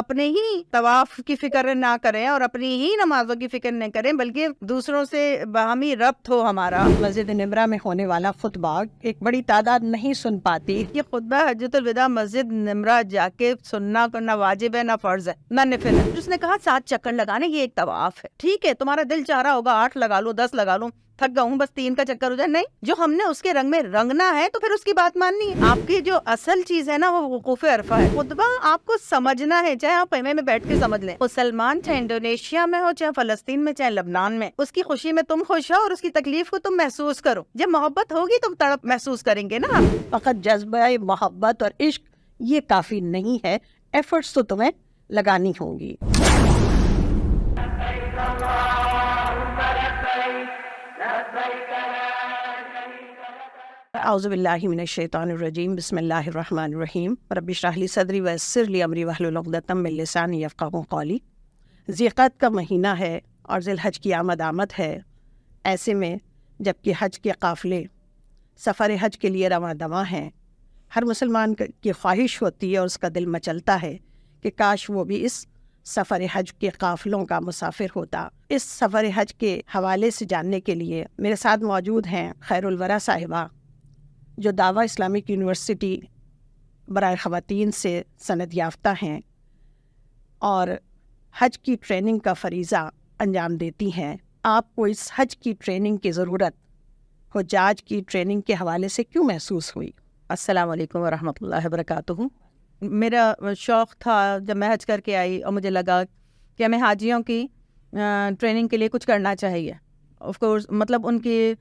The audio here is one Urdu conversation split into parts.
اپنے ہی طواف کی فکر نہ کریں اور اپنی ہی نمازوں کی فکر نہ کریں، بلکہ دوسروں سے باہمی ربط ہو ہمارا۔ مسجد نمرہ میں ہونے والا خطبہ ایک بڑی تعداد نہیں سن پاتی۔ یہ خطبہ حجۃ الوداع مسجد نمرہ جا کے سننا نہ واجب ہے، نہ فرض ہے، نہ نفل ہے۔ جس نے کہا 7 چکر لگانے، یہ ایک طواف ہے، ٹھیک ہے، تمہارا دل چاہ رہا ہوگا 8 لگا لو، 10 لگا لو، تھک گا ہوں بس 3 کا چکر ہو جائے، نہیں، جو ہم نے اس کے رنگ میں رنگنا ہے تو پھر اس کی بات ماننی ہے۔ آپ کی جو اصل چیز ہے نا وہ وقوف عرفہ ہے۔ خطبہ آپ کو سمجھنا ہے، چاہے آپ خیمے میں بیٹھ کے سمجھ لیں، مسلمان چاہے انڈونیشیا میں ہو، چاہے فلسطین میں، چاہے لبنان میں، اس کی خوشی میں تم خوش ہو اور اس کی تکلیف کو تم محسوس کرو۔ جب محبت ہوگی تو تڑپ محسوس کریں گے نا۔ فقط جذبہ محبت اور عشق یہ کافی نہیں ہے، ایفرٹس تو تمہیں لگانی ہوں گی۔ اعوذ باللہ من الشیطان الرجیم، بسم اللہ الرحمن الرحیم، رب اشرح لی صدری ویسر لی امری واحلل عقدۃ من لسانی یفقہوا قولی۔ ذی القعدہ کا مہینہ ہے اور ذی الحج کی آمد ہے، ایسے میں جبکہ حج کے قافلے سفر حج کے لیے رواں دواں ہیں، ہر مسلمان کی خواہش ہوتی ہے اور اس کا دل مچلتا ہے کہ کاش وہ بھی اس سفر حج کے قافلوں کا مسافر ہوتا۔ اس سفر حج کے حوالے سے جاننے کے لیے میرے ساتھ موجود ہیں خیر الورا صاحبہ، جو دعویٰ اسلامک یونیورسٹی برائے خواتین سے سند یافتہ ہیں اور حج کی ٹریننگ کا فریضہ انجام دیتی ہیں۔ آپ کو اس حج کی ٹریننگ کی ضرورت حجاج کی ٹریننگ کے حوالے سے کیوں محسوس ہوئی؟ السلام علیکم ورحمۃ اللہ وبرکاتہ۔ میرا شوق تھا جب میں حج کر کے آئی اور مجھے لگا کہ ہمیں حاجیوں کی ٹریننگ کے لیے کچھ کرنا چاہیے۔ آف کورس مطلب ان کی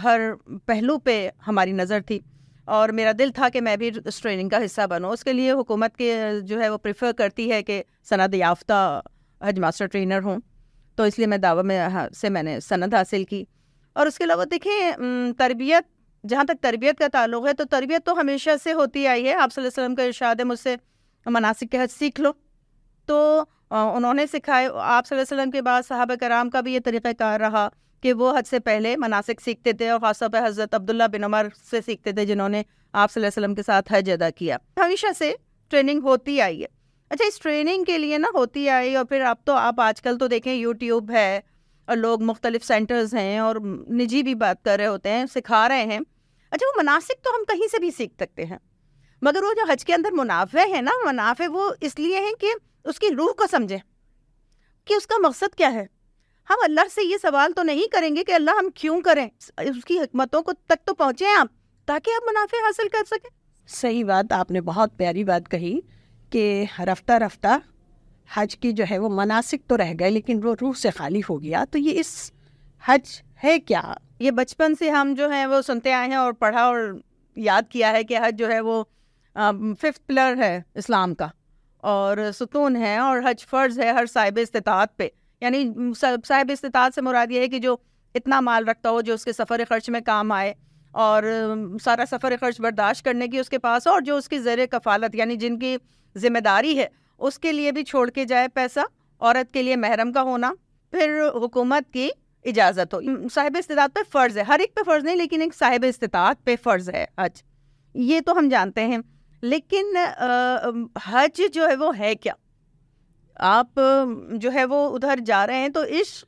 ہر پہلو پہ ہماری نظر تھی اور میرا دل تھا کہ میں بھی اس ٹریننگ کا حصہ بنوں۔ اس کے لیے حکومت کے جو ہے وہ پریفر کرتی ہے کہ سند یافتہ حج ماسٹر ٹرینر ہوں، تو اس لیے میں دعویٰ میں نے سند حاصل کی۔ اور اس کے علاوہ دیکھیں، تربیت، جہاں تک تربیت کا تعلق ہے تو تربیت تو ہمیشہ سے ہوتی آئی ہے۔ آپ صلی اللہ علیہ وسلم کا ارشاد ہے مجھ سے مناسک کے حج سیکھ لو، تو انہوں نے سکھائے۔ آپ صلی اللہ علیہ وسلم کے بعد صحابہ کرام کا بھی یہ طریقہ کار رہا کہ وہ حج سے پہلے مناسک سیکھتے تھے، اور خاص طور پہ حضرت عبداللہ بن عمر سے سیکھتے تھے جنہوں نے آپ صلی اللہ علیہ وسلم کے ساتھ حج ادا کیا۔ ہمیشہ سے ٹریننگ ہوتی آئی ہے۔ اچھا، اس ٹریننگ کے لیے نا ہوتی آئی، اور پھر اب تو آپ آج کل تو دیکھیں یوٹیوب ہے اور لوگ مختلف سینٹرز ہیں اور نجی بھی بات کر رہے ہوتے ہیں، سکھا رہے ہیں۔ اچھا، وہ مناسک تو ہم کہیں سے بھی سیکھ سکتے ہیں، مگر وہ جو حج کے اندر منافع ہے نا، منافع وہ اس لیے ہیں کہ اس کی روح کو سمجھیں کہ اس کا مقصد کیا ہے۔ ہم اللہ سے یہ سوال تو نہیں کریں گے کہ اللہ ہم کیوں کریں، اس کی حکمتوں کو تک تو پہنچیں آپ، تاکہ آپ منافع حاصل کر سکیں۔ صحیح بات، آپ نے بہت پیاری بات کہی کہ رفتہ رفتہ حج کی جو ہے وہ مناسک تو رہ گئے لیکن وہ روح سے خالی ہو گیا۔ تو یہ اس حج ہے کیا؟ یہ بچپن سے ہم جو ہیں وہ سنتے آئے ہیں اور پڑھا اور یاد کیا ہے کہ حج جو ہے وہ 5th پلر ہے اسلام کا، اور ستون ہے، اور حج فرض ہے ہر صاحب استطاعت پہ۔ یعنی صاحب استطاعت سے مراد یہ ہے کہ جو اتنا مال رکھتا ہو جو اس کے سفر خرچ میں کام آئے، اور سارا سفر خرچ برداشت کرنے کی اس کے پاس ہو، اور جو اس کی زیر کفالت یعنی جن کی ذمہ داری ہے اس کے لیے بھی چھوڑ کے جائے پیسہ، عورت کے لیے محرم کا ہونا، پھر حکومت کی اجازت ہو۔ صاحب استطاعت پہ فرض ہے، ہر ایک پہ فرض نہیں لیکن ایک صاحب استطاعت پہ فرض ہے حج، یہ تو ہم جانتے ہیں۔ لیکن حج جو ہے وہ ہے کیا؟ آپ جو ہے وہ ادھر جا رہے ہیں تو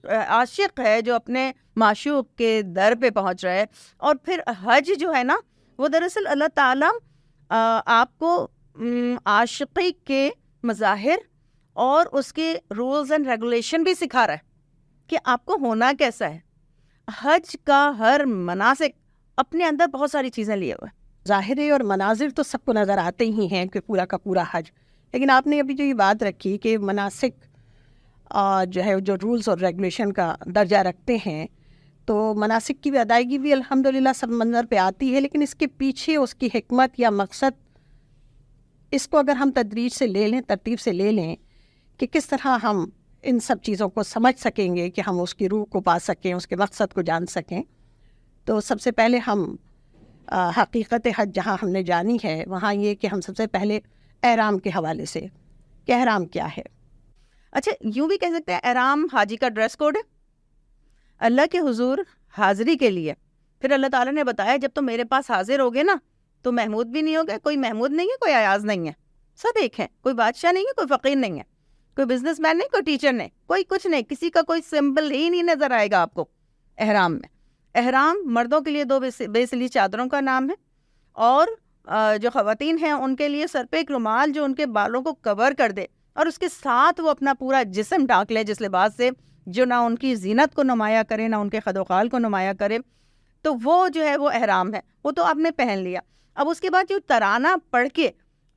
عاشق ہے جو اپنے معشوق کے در پہ پہنچ رہا ہے، اور پھر حج جو ہے نا وہ دراصل اللہ تعالیٰ آپ کو عاشقی کے مظاہر اور اس کے رولز اینڈ ریگولیشن بھی سکھا رہا ہے کہ آپ کو ہونا کیسا ہے۔ حج کا ہر مناسک اپنے اندر بہت ساری چیزیں لیے ہوئے، ظاہرے اور مناظر تو سب کو نظر آتے ہی ہیں کہ پورا کا پورا حج، لیکن آپ نے ابھی جو یہ بات رکھی کہ مناسک جو ہے جو رولز اور ریگولیشن کا درجہ رکھتے ہیں، تو مناسک کی بھی ادائیگی بھی الحمدللہ سب منظر پہ آتی ہے، لیکن اس کے پیچھے اس کی حکمت یا مقصد، اس کو اگر ہم تدریج سے لے لیں، ترتیب سے لے لیں کہ کس طرح ہم ان سب چیزوں کو سمجھ سکیں گے کہ ہم اس کی روح کو پا سکیں، اس کے مقصد کو جان سکیں، تو سب سے پہلے ہم حقیقت حج جہاں ہم نے جانی ہے وہاں یہ کہ ہم سب سے پہلے احرام کے حوالے سے کہ احرام کیا ہے۔ اچھا، یوں بھی کہہ سکتے ہیں احرام حاجی کا ڈریس کوڈ ہے اللہ کے حضور حاضری کے لیے۔ پھر اللہ تعالیٰ نے بتایا جب تم میرے پاس حاضر ہوگے نا تو محمود بھی نہیں ہوگا، کوئی محمود نہیں ہے، کوئی ایاز نہیں ہے، سب ایک ہیں، کوئی بادشاہ نہیں ہے، کوئی فقیر نہیں ہے۔ کوئی بزنس مین نہیں, کوئی ٹیچر نہیں, کوئی کچھ نہیں, کسی کا کوئی سمبل ہی نہیں نظر آئے گا آپ کو احرام میں. احرام مردوں کے لیے 2 بیسلی چادروں کا نام ہے, اور جو خواتین ہیں ان کے لیے سر پہ ایک رومال جو ان کے بالوں کو کور کر دے, اور اس کے ساتھ وہ اپنا پورا جسم ڈھانک لے جس لباس سے جو نہ ان کی زینت کو نمایاں کرے نہ ان کے خد و خال کو نمایاں کرے, تو وہ جو ہے وہ احرام ہے, وہ تو آپ نے پہن لیا. اب اس کے بعد جو ترانہ پڑھ کے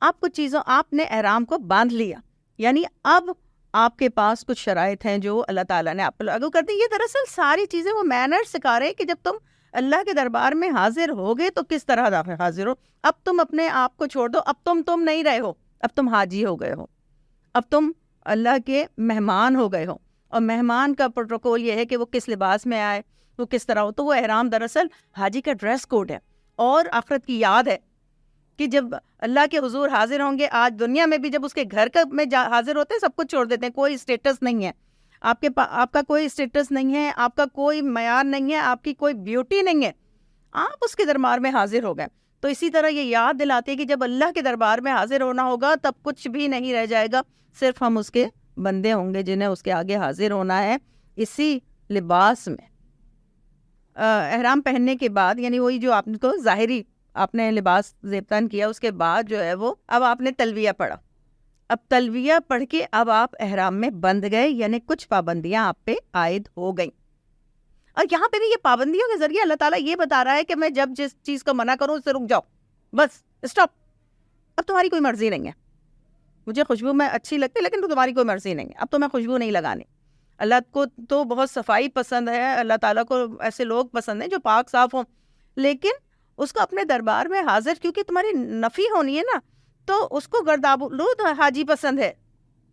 آپ کچھ چیزوں آپ نے احرام کو باندھ لیا, یعنی اب آپ کے پاس کچھ شرائط ہیں جو اللہ تعالیٰ نے آپ کو لاگو کر دی. یہ دراصل ساری چیزیں وہ مینر سکھا رہے کہ جب تم اللہ کے دربار میں حاضر ہوگے تو کس طرح حاضر ہو. اب تم اپنے آپ کو چھوڑ دو, اب تم نہیں رہے ہو, اب تم حاجی ہو گئے ہو, اب تم اللہ کے مہمان ہو گئے ہو. اور مہمان کا پروٹوکول یہ ہے کہ وہ کس لباس میں آئے, وہ کس طرح ہو. تو وہ احرام دراصل حاجی کا ڈریس کوڈ ہے اور آخرت کی یاد ہے کہ جب اللہ کے حضور حاضر ہوں گے. آج دنیا میں بھی جب اس کے گھر میں حاضر ہوتے ہیں سب کچھ چھوڑ دیتے ہیں, کوئی اسٹیٹس نہیں ہے آپ کا کوئی اسٹیٹس نہیں ہے, آپ کا کوئی معیار نہیں ہے, آپ کی کوئی بیوٹی نہیں ہے, آپ اس کے دربار میں حاضر ہو گئے. تو اسی طرح یہ یاد دلاتے ہیں کہ جب اللہ کے دربار میں حاضر ہونا ہوگا تب کچھ بھی نہیں رہ جائے گا, صرف ہم اس کے بندے ہوں گے جنہیں اس کے آگے حاضر ہونا ہے اسی لباس میں. احرام پہننے کے بعد یعنی وہی جو آپ کو ظاہری آپ نے لباس زیبتان کیا, اس کے بعد جو ہے وہ اب آپ نے تلویہ پڑھا. اب تلویہ پڑھ کے اب آپ احرام میں بندھ گئے, یعنی کچھ پابندیاں آپ پہ عائد ہو گئیں. اور یہاں پہ بھی یہ پابندیوں کے ذریعے اللہ تعالیٰ یہ بتا رہا ہے کہ میں جب جس چیز کو منع کروں اس سے رک جاؤ, بس اسٹاپ, اب تمہاری کوئی مرضی نہیں ہے. مجھے خوشبو میں اچھی لگتی لیکن تو تمہاری کوئی مرضی نہیں ہے, اب تو میں خوشبو نہیں لگانی. اللہ کو تو بہت صفائی پسند ہے, اللہ تعالیٰ کو ایسے لوگ پسند ہیں جو پاک صاف ہوں, لیکن اس کو اپنے دربار میں حاضر کیونکہ تمہاری نفی ہونی ہے نا, تو اس کو گردآلود حاجی پسند ہے,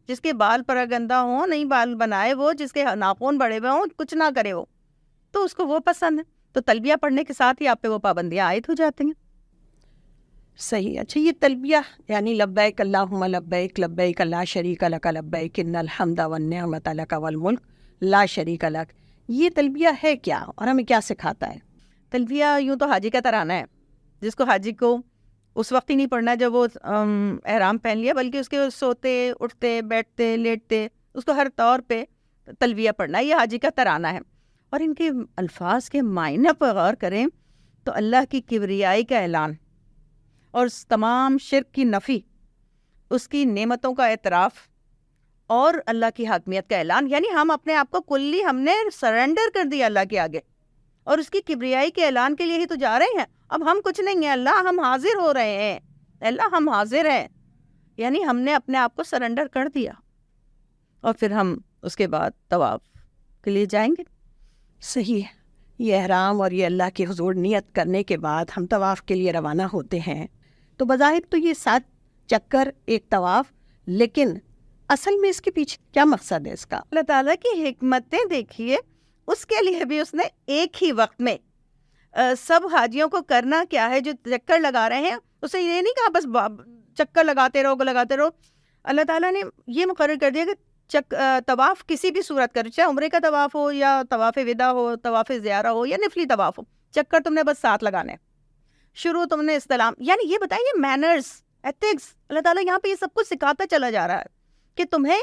جس کے بال پراگندہ ہوں, نہیں بال بنائے وہ, جس کے ناخن بڑے ہوئے ہوں, کچھ نہ کرے وہ, تو اس کو وہ پسند ہے. تو تلبیہ پڑھنے کے ساتھ ہی آپ پہ وہ پابندیاں عائد ہو جاتی ہیں. صحیح. اچھا, یہ تلبیہ یعنی لبیک اللہم لبیک لبیک لا شریک لک لبیک ان الحمد والنعمت لک والملک لا شریک لک, یہ تلبیہ ہے کیا اور ہمیں کیا سکھاتا ہے؟ تلبیہ یوں تو حاجی کا ترانہ ہے, جس کو حاجی کو اس وقت ہی نہیں پڑھنا جب وہ احرام پہن لیا, بلکہ اس کے سوتے اٹھتے بیٹھتے لیٹتے اس کو ہر طور پہ تلبیہ پڑھنا, یہ حاجی کا ترانہ ہے. اور ان کے الفاظ کے معنی پر غور کریں تو اللہ کی کبریائی کا اعلان اور تمام شرک کی نفی, اس کی نعمتوں کا اعتراف اور اللہ کی حاکمیت کا اعلان, یعنی ہم اپنے آپ کو کلی ہم نے سرنڈر کر دیا اللہ کے آگے, اور اس کی کبریائی کے اعلان کے لیے ہی تو جا رہے ہیں. اب ہم کچھ نہیں ہیں, اللہ ہم حاضر ہو رہے ہیں, اللہ ہم حاضر ہیں, یعنی ہم نے اپنے آپ کو سرنڈر کر دیا. اور پھر ہم اس کے بعد طواف کے لیے جائیں گے. صحیح. یہ احرام اور یہ اللہ کے حضور نیت کرنے کے بعد ہم طواف کے لیے روانہ ہوتے ہیں. تو بظاہر تو یہ 7 چکر ایک طواف, لیکن اصل میں اس کے پیچھے کیا مقصد ہے اس کا؟ اللہ تعالیٰ کی حکمتیں دیکھیے, اس کے لیے بھی اس نے ایک ہی وقت میں سب حاجیوں کو کرنا کیا ہے, جو چکر لگا رہے ہیں اسے یہ نہیں کہا بس چکر لگاتے رہو. اللہ تعالیٰ نے یہ مقرر کر دیا کہ طواف کسی بھی صورت کر, چاہے عمرے کا طواف ہو یا طواف ودا ہو, طواف زیارہ ہو یا نفلی طواف ہو, چکر تم نے بس 7 لگانے. شروع تم نے استلام, یعنی یہ بتائیے مینرز, ایتھکس, اللہ تعالیٰ یہاں پہ یہ سب کچھ سکھاتا چلا جا رہا ہے کہ تمہیں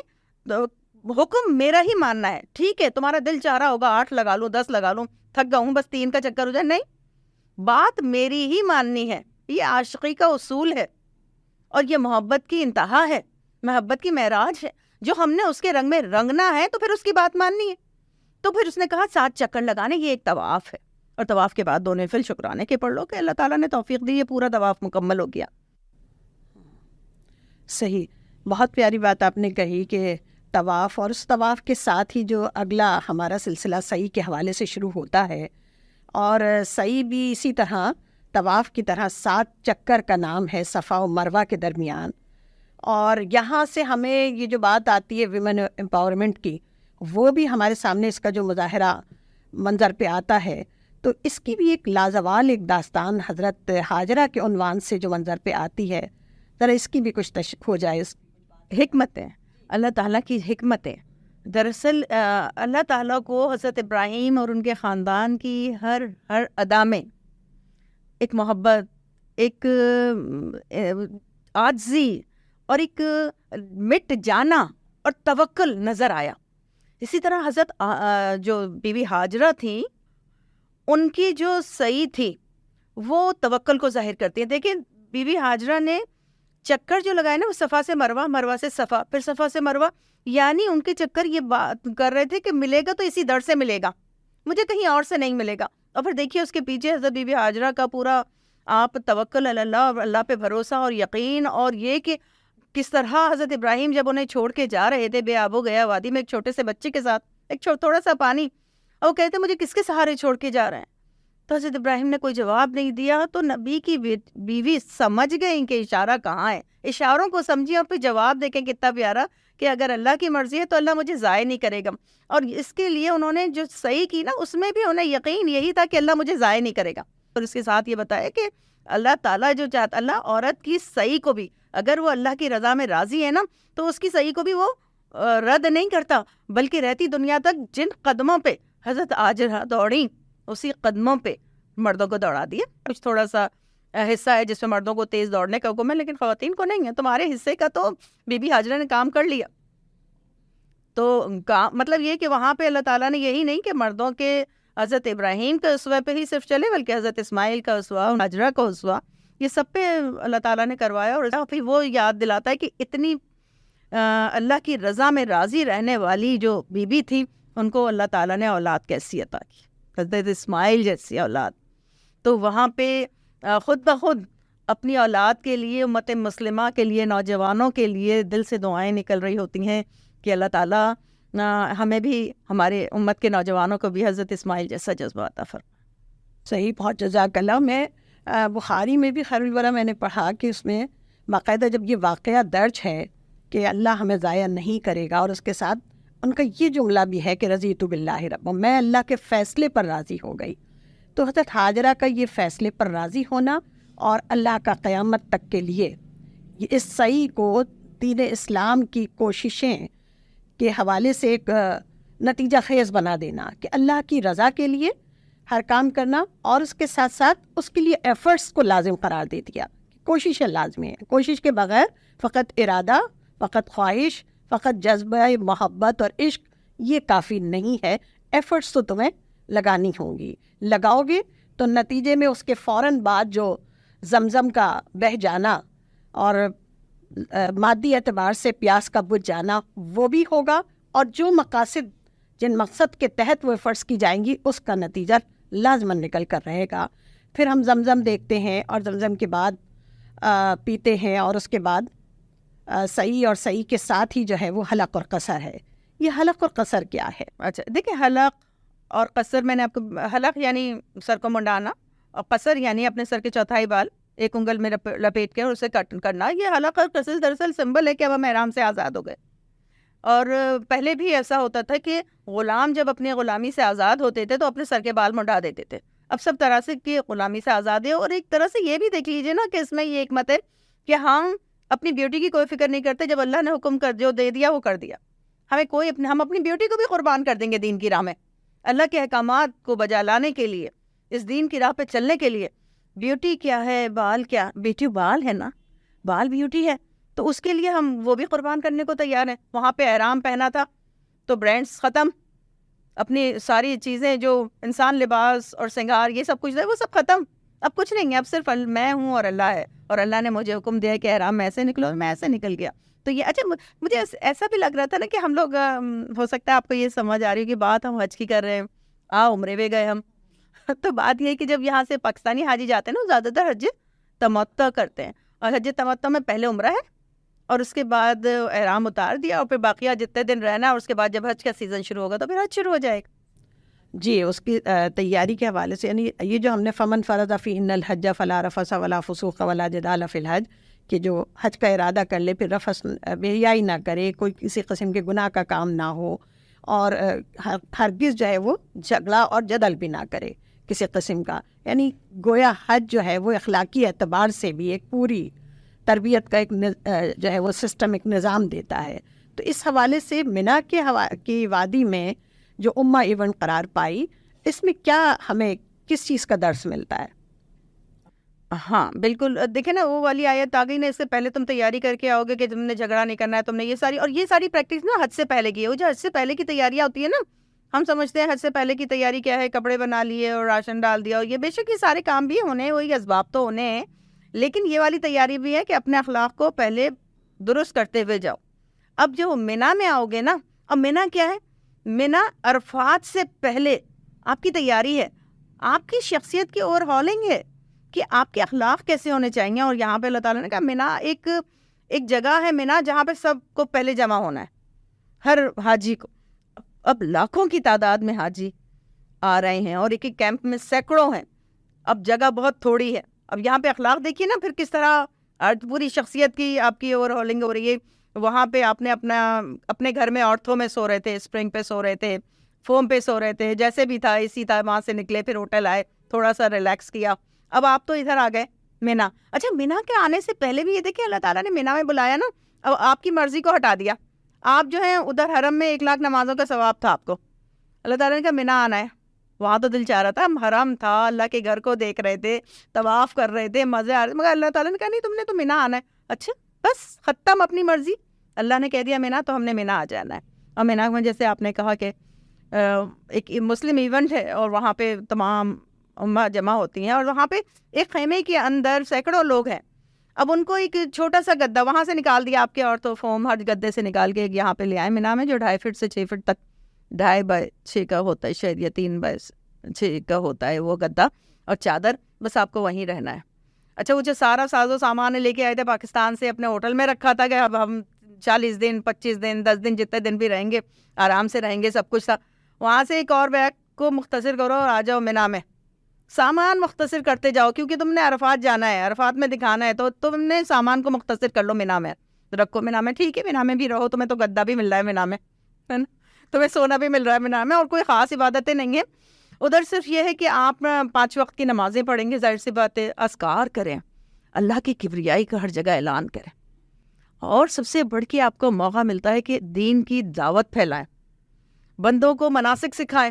حکم میرا ہی ماننا ہے. ٹھیک ہے, تمہارا دل چاہ رہا ہوگا 8 لگا لوں 10 لگا لوں, تھک گا ہوں بس 3 کا چکر ہو جائے, نہیں, بات میری ہی ماننی ہے. یہ عاشقی کا اصول ہے اور یہ محبت کی انتہا ہے, محبت کی معراج ہے. جو ہم نے اس کے رنگ میں رنگنا ہے تو پھر اس کی بات ماننی ہے. تو پھر اس نے کہا 7 چکر لگانے, یہ ایک طواف ہے, اور طواف کے بعد 2 نفل شکرانے کے پڑھ لو کہ اللہ تعالیٰ نے توفیق دی, یہ پورا طواف مکمل ہو گیا. صحیح. بہت پیاری بات آپ نے کہی کہ طواف, اور اس طواف کے ساتھ ہی جو اگلا ہمارا سلسلہ سعی کے حوالے سے شروع ہوتا ہے, اور سعی بھی اسی طرح طواف کی طرح 7 چکر کا نام ہے صفا و مروہ کے درمیان. اور یہاں سے ہمیں یہ جو بات آتی ہے ویمن امپاورمنٹ کی, وہ بھی ہمارے سامنے اس کا جو مظاہرہ منظر پہ آتا ہے, تو اس کی بھی ایک لازوال ایک داستان حضرت ہاجرہ کے عنوان سے جو منظر پہ آتی ہے, ذرا اس کی بھی کچھ ہو جائے. حکمتیں, اللہ تعالیٰ کی حکمتیں. دراصل اللہ تعالیٰ کو حضرت ابراہیم اور ان کے خاندان کی ہر ادا میں ایک محبت, ایک عاجزی اور ایک مٹ جانا اور توکل نظر آیا. اسی طرح حضرت جو بی بی ہاجرہ تھیں ان کی جو سعی تھی وہ توکل کو ظاہر کرتی ہے. دیکھیں بی بی ہاجرہ نے چکر جو لگائے نا وہ صفا سے مروہ، مروہ سے صفا، پھر صفا سے مروہ، یعنی ان کے چکر یہ بات کر رہے تھے کہ ملے گا تو اسی در سے ملے گا، مجھے کہیں اور سے نہیں ملے گا. اور پھر دیکھیے اس کے پیچھے حضرت بی بی ہاجرہ کا پورا آپ توکل اللہ اور اللہ پہ بھروسہ اور یقین، اور یہ کہ کس طرح حضرت ابراہیم جب انہیں چھوڑ کے جا رہے تھے بے آب و گیا وادی میں ایک چھوٹے سے بچے کے ساتھ، ایک تھوڑا سا پانی، اور وہ کہتے مجھے کس کے سہارے چھوڑ کے جا رہے ہیں. تو حضرت ابراہیم نے کوئی جواب نہیں دیا. تو نبی کی بیوی سمجھ گئی کہ اشارہ کہاں ہے، اشاروں کو سمجھی اور پھر جواب دیکھیں کتنا پیارا کہ اگر اللہ کی مرضی ہے تو اللہ مجھے ضائع نہیں کرے گا. اور اس کے لیے انہوں نے جو صحیح کی نا اس میں بھی انہیں یقین یہی تھا کہ اللہ مجھے ضائع نہیں کرے گا. اور اس کے ساتھ یہ بتایا کہ اللہ تعالیٰ جو چاہتا، اللہ عورت کی صحیح کو بھی اگر وہ اللہ کی رضا میں راضی ہے نا تو اس کی صحیح کو بھی وہ رد نہیں کرتا، بلکہ رہتی دنیا تک جن قدموں پہ حضرت ہاجرہ دوڑیں اسی قدموں پہ مردوں کو دوڑا دیا. کچھ تھوڑا سا حصہ ہے جس میں مردوں کو تیز دوڑنے کا حکم ہے لیکن خواتین کو نہیں ہے. تمہارے حصے کا تو بی بی ہاجرہ نے کام کر لیا. تو مطلب یہ کہ وہاں پہ اللہ تعالیٰ نے یہی نہیں کہ مردوں کے حضرت ابراہیم کا اسوہ پہ ہی صرف چلے، بلکہ حضرت اسماعیل کا اسوہ، ہاجرہ کا اسوہ، یہ سب پہ اللہ تعالیٰ نے کروایا. اور پھر وہ یاد دلاتا ہے کہ اتنی اللہ کی رضا میں راضی رہنے والی جو بی بی تھی ان کو اللہ تعالیٰ نے اولاد کیسی عطا کی، حضرت اسماعیل جیسی اولاد. تو وہاں پہ خود بخود اپنی اولاد کے لیے، امت مسلمہ کے لیے، نوجوانوں کے لیے دل سے دعائیں نکل رہی ہوتی ہیں کہ اللہ تعالیٰ ہمیں بھی، ہمارے امت کے نوجوانوں کو بھی حضرت اسماعیل جیسا جذبہ عطا فرمائے. صحیح، بہت جزاک اللہ. میں بخاری میں بھی خیر الورا میں نے پڑھا کہ اس میں باقاعدہ جب یہ واقعہ درج ہے کہ اللہ ہمیں ضائع نہیں کرے گا، اور اس کے ساتھ ان کا یہ جملہ بھی ہے کہ رضیت باللہ رب، میں اللہ کے فیصلے پر راضی ہو گئی. تو حضرت ہاجرہ کا یہ فیصلے پر راضی ہونا اور اللہ کا قیامت تک کے لیے اس سعی کو دین اسلام کی کوششیں کے حوالے سے ایک نتیجہ خیز بنا دینا کہ اللہ کی رضا کے لیے ہر کام کرنا، اور اس کے ساتھ ساتھ اس کے لیے ایفرٹس کو لازم قرار دے دیا. کوششیں لازمی ہیں، کوشش کے بغیر فقط ارادہ، فقط خواہش، فقط جذبہ محبت اور عشق یہ کافی نہیں ہے. ایفرٹس تو تمہیں لگانی ہوں گی، لگاؤ گے تو نتیجے میں اس کے فوراً بعد جو زمزم کا بہہ جانا اور مادی اعتبار سے پیاس کا بجھ جانا وہ بھی ہوگا، اور جو مقاصد جن مقصد کے تحت وہ ایفرٹس کی جائیں گی اس کا نتیجہ لازماً نکل کر رہے گا. پھر ہم زمزم دیکھتے ہیں اور زمزم کے بعد پیتے ہیں، اور اس کے بعد سعی، اور سعی کے ساتھ ہی جو ہے وہ حلق اور قصر ہے. یہ حلق اور قصر کیا ہے؟ اچھا دیکھیں، حلق اور قصر میں نے آپ کو، حلق یعنی سر کو منڈانا، اور قصر یعنی اپنے سر کے چوتھائی بال ایک انگل میں لپیٹ کے اور اسے کٹ کرنا. یہ حلق اور قصر دراصل سمبل ہے کہ اب ہم احرام سے آزاد ہو گئے. اور پہلے بھی ایسا ہوتا تھا کہ غلام جب اپنی غلامی سے آزاد ہوتے تھے تو اپنے سر کے بال منڈا دیتے تھے. اب سب طرح سے کہ غلامی سے آزاد ہے. اور ایک طرح سے یہ بھی دیکھ لیجیے نا کہ اس میں یہ حکمت ہے کہ ہم اپنی بیوٹی کی کوئی فکر نہیں کرتے. جب اللہ نے حکم کر جو دے دیا وہ کر دیا. ہم اپنی بیوٹی کو بھی قربان کر دیں گے دین کی راہ میں، اللہ کے احکامات کو بجا لانے کے لیے، اس دین کی راہ پہ چلنے کے لیے. بیوٹی کیا ہے، بال کیا، بیٹی بال ہے نا، بال بیوٹی ہے، تو اس کے لیے ہم وہ بھی قربان کرنے کو تیار ہیں. وہاں پہ احرام پہنا تھا تو برانڈس ختم، اپنی ساری چیزیں جو انسان لباس اور سنگار یہ سب کچھ ہے وہ سب ختم. اب کچھ نہیں ہے، اب صرف میں ہوں اور اللہ ہے، اور اللہ نے مجھے حکم دیا کہ احرام میں ایسے نکلو، میں ایسے نکل گیا. تو یہ اچھا مجھے ایسا بھی لگ رہا تھا نا کہ ہم لوگ، ہو سکتا ہے آپ کو یہ سمجھ آ رہی ہے کہ بات ہم حج کی کر رہے ہیں، عمرے میں گئے ہم. تو بات یہ ہے کہ جب یہاں سے پاکستانی حاجی جاتے ہیں نا، زیادہ تر حج تمتع کرتے ہیں، اور حج تمتع میں پہلے عمرہ ہے اور اس کے بعد احرام اتار دیا، اور پھر باقیہ جتنے دن رہنا، اور اس کے بعد جب حج کا سیزن شروع ہوگا تو پھر حج شروع ہو جائے گا. جی، اس کی تیاری کے حوالے سے، یعنی یہ جو ہم نے فمن فرض فیہن الحج فلا رفث ولا فسوق ولا جدال فی الحج، کہ جو حج کا ارادہ کر لے پھر رفث بے حیائی نہ کرے، کوئی کسی قسم کے گناہ کا کام نہ ہو، اور ہرگز جو ہے وہ جھگڑا اور جدل بھی نہ کرے کسی قسم کا. یعنی گویا حج جو ہے وہ اخلاقی اعتبار سے بھی ایک پوری تربیت کا ایک جو ہے وہ سسٹم، ایک نظام دیتا ہے. تو اس حوالے سے منا کی وادی میں جو امہ ایونٹ قرار پائی، اس میں کیا ہمیں کس چیز کا درس ملتا ہے؟ ہاں بالکل. دیکھیں نا وہ والی آیت آ گئی نا, اس سے پہلے تم تیاری کر کے آؤ گے کہ تم نے جھگڑا نہیں کرنا ہے, تم نے یہ ساری پریکٹس نا حج سے پہلے کی ہے. وہ جو حج سے پہلے کی تیاریاں ہوتی ہے نا, ہم سمجھتے ہیں حج سے پہلے کی تیاری کیا ہے, کپڑے بنا لیے اور راشن ڈال دیا, اور یہ بے شک یہ سارے کام بھی ہونے, وہی اسباب تو ہونے ہیں, لیکن یہ والی تیاری بھی ہے کہ اپنے اخلاق کو پہلے درست کرتے ہوئے جاؤ. اب جو مینا میں آؤ گے نا, اب مینا کیا ہے, مینا عرفات سے پہلے آپ کی تیاری ہے, آپ کی شخصیت کی اوور ہالنگ ہے کہ آپ کے اخلاق کیسے ہونے چاہیے. اور یہاں پہ اللہ تعالیٰ نے کہا مینا ایک جگہ ہے, مینا جہاں پہ سب کو پہلے جمع ہونا ہے, ہر حاجی کو. اب لاکھوں کی تعداد میں حاجی آ رہے ہیں اور ایک ایک کیمپ میں سینکڑوں ہیں, اب جگہ بہت تھوڑی ہے. اب یہاں پہ اخلاق دیکھیے نا پھر کس طرح پوری شخصیت کی آپ کی اوور ہالنگ ہو رہی ہے. وہاں پہ آپ نے اپنے گھر میں آرتھو میں سو رہے تھے, اسپرنگ پہ سو رہے تھے, فوم پہ سو رہے تھے, جیسے بھی تھا اسی طرح وہاں سے نکلے, پھر ہوٹل آئے, تھوڑا سا ریلیکس کیا. اب آپ تو ادھر آ گئے مینا. اچھا مینا کے آنے سے پہلے بھی یہ دیکھیں اللہ تعالیٰ نے مینا میں بلایا نا, اب آپ کی مرضی کو ہٹا دیا. آپ جو ہیں ادھر حرم میں 1,00,000 نمازوں کا ثواب تھا آپ کو, اللہ تعالیٰ نے کہا مینا آنا ہے. وہاں تو دل چاہ رہا تھا, ہم حرم تھا, اللہ کے گھر کو دیکھ رہے تھے, طواف کر رہے تھے, مزے آ رہے تھے, مگر اللہ تعالیٰ نے کہا نہیں تم نے تو مینا آنا ہے. اچھا بس ختم اپنی مرضی, اللہ نے کہہ دیا مینا تو ہم نے مینا آ جانا ہے. اور مینا میں جیسے آپ نے کہا کہ ایک مسلم ایونٹ ہے اور وہاں پہ تمام امہ جمع ہوتی ہیں, اور وہاں پہ ایک خیمے کے اندر سینکڑوں لوگ ہیں. اب ان کو ایک چھوٹا سا گدا وہاں سے نکال دیا, آپ کے آرتھو فوم ہر گدے سے نکال کے یہاں پہ لے آئے مینا میں, جو 2.5 فٹ سے 6 فٹ تک, 2.5 بائی 6 کا ہوتا ہے شاید, یا 3 بائی 6 کا ہوتا ہے وہ گدا اور چادر, بس آپ کو وہیں رہنا ہے. اچھا وہ جو سارا ساز و سامان لے کے آئے تھے پاکستان سے, اپنے ہوٹل میں رکھا تھا کہ اب ہم 40 دن 25 دن 10 دن جتنے دن بھی رہیں گے آرام سے رہیں گے, سب کچھ تھا. وہاں سے ایک اور بیگ کو مختصر کرو اور آ جاؤ مینا میں, سامان مختصر کرتے جاؤ, کیونکہ تم نے عرفات جانا ہے, عرفات میں دکھانا ہے, تو تم نے سامان کو مختصر کر لو, مینا میں رکھو. مینا میں ٹھیک ہے, مینا میں بھی رہو, تمہیں تو گدا بھی مل رہا ہے مینا میں, ہے نا, تمہیں سونا بھی مل رہا ہے مینا میں, اور کوئی خاص عبادتیں نہیں ہیں ادھر. صرف یہ ہے کہ آپ 5 وقت کی نمازیں پڑھیں گے, ظاہر سی بات ہے, اذکار کریں, اللہ کی کبریائی کا ہر جگہ اعلان کریں, اور سب سے بڑھ کے آپ کو موقع ملتا ہے کہ دین کی دعوت پھیلائیں, بندوں کو مناسک سکھائیں,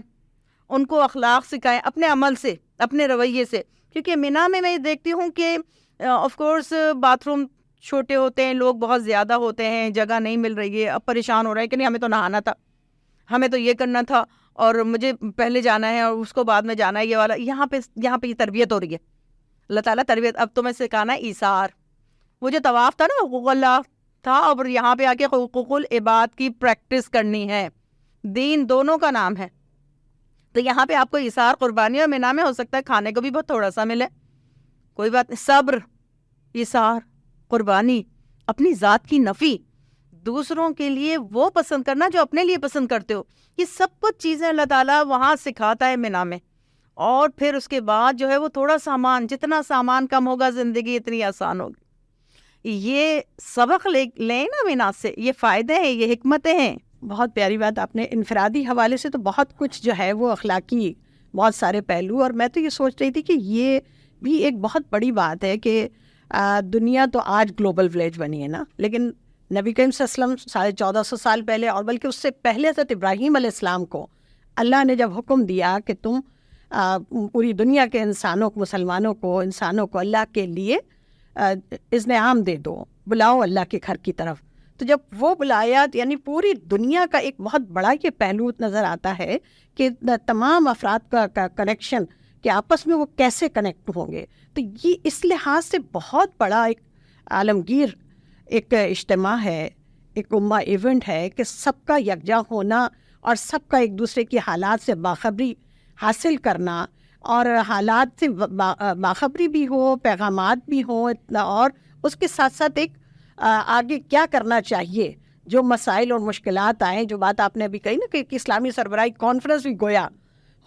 ان کو اخلاق سکھائیں اپنے عمل سے, اپنے رویے سے. کیونکہ مینا میں دیکھتی ہوں کہ آف کورس باتھ روم چھوٹے ہوتے ہیں, لوگ بہت زیادہ ہوتے ہیں, جگہ نہیں مل رہی ہے, اب پریشان ہو رہے ہیں کہ نہیں ہمیں تو نہانا تھا, ہمیں تو یہ کرنا تھا, اور مجھے پہلے جانا ہے اور اس کو بعد میں جانا ہے, یہ والا. یہاں پہ یہ تربیت ہو رہی ہے, اللہ تعالیٰ تربیت. اب تمہیں سکھانا ہے ایثار. وہ جو طواف تھا نا حقوق اللہ تھا, اور یہاں پہ آ کے حقوق العباد کی پریکٹس کرنی ہے. دین دونوں کا نام ہے, تو یہاں پہ آپ کو ایثار قربانی, اور مینا میں ہو سکتا ہے کھانے کو بھی بہت تھوڑا سا ملے, کوئی بات نہیں. صبر, ایثار, قربانی, اپنی ذات کی نفی, دوسروں کے لیے وہ پسند کرنا جو اپنے لیے پسند کرتے ہو, یہ سب کچھ چیزیں اللہ تعالیٰ وہاں سکھاتا ہے مینا میں. اور پھر اس کے بعد جو ہے وہ تھوڑا سامان, جتنا سامان کم ہوگا زندگی اتنی آسان ہوگی. یہ سبق لیں نا مینا سے, یہ فائدے ہیں, یہ حکمتیں ہیں. بہت پیاری بات آپ نے. انفرادی حوالے سے تو بہت کچھ جو ہے وہ اخلاقی بہت سارے پہلو, اور میں تو یہ سوچ رہی تھی کہ یہ بھی ایک بہت بڑی بات ہے کہ دنیا تو آج گلوبل ولیج بنی ہے نا, لیکن نبی کریم صلی اللہ علیہ وسلم 1450 سال پہلے, اور بلکہ اس سے پہلے حضرت ابراہیم علیہ السلام کو اللہ نے جب حکم دیا کہ تم پوری دنیا کے انسانوں کو, مسلمانوں کو, انسانوں کو اللہ کے لیے اذن عام دے دو, بلاؤ اللہ کے گھر کی طرف, تو جب وہ بلایا یعنی پوری دنیا کا ایک بہت بڑا یہ پہلو نظر آتا ہے کہ تمام افراد کا کنیکشن, کہ آپس میں وہ کیسے کنیکٹ ہوں گے. تو یہ اس لحاظ سے بہت بڑا ایک عالمگیر ایک اجتماع ہے, ایک امہ ایونٹ ہے کہ سب کا یکجا ہونا اور سب کا ایک دوسرے کی حالات سے باخبری حاصل کرنا, اور حالات سے باخبری بھی ہو, پیغامات بھی ہوں, اور اس کے ساتھ ساتھ ایک آگے کیا کرنا چاہیے, جو مسائل اور مشکلات آئیں, جو بات آپ نے ابھی کہی نا کہ اسلامی سربراہی کانفرنس بھی گویا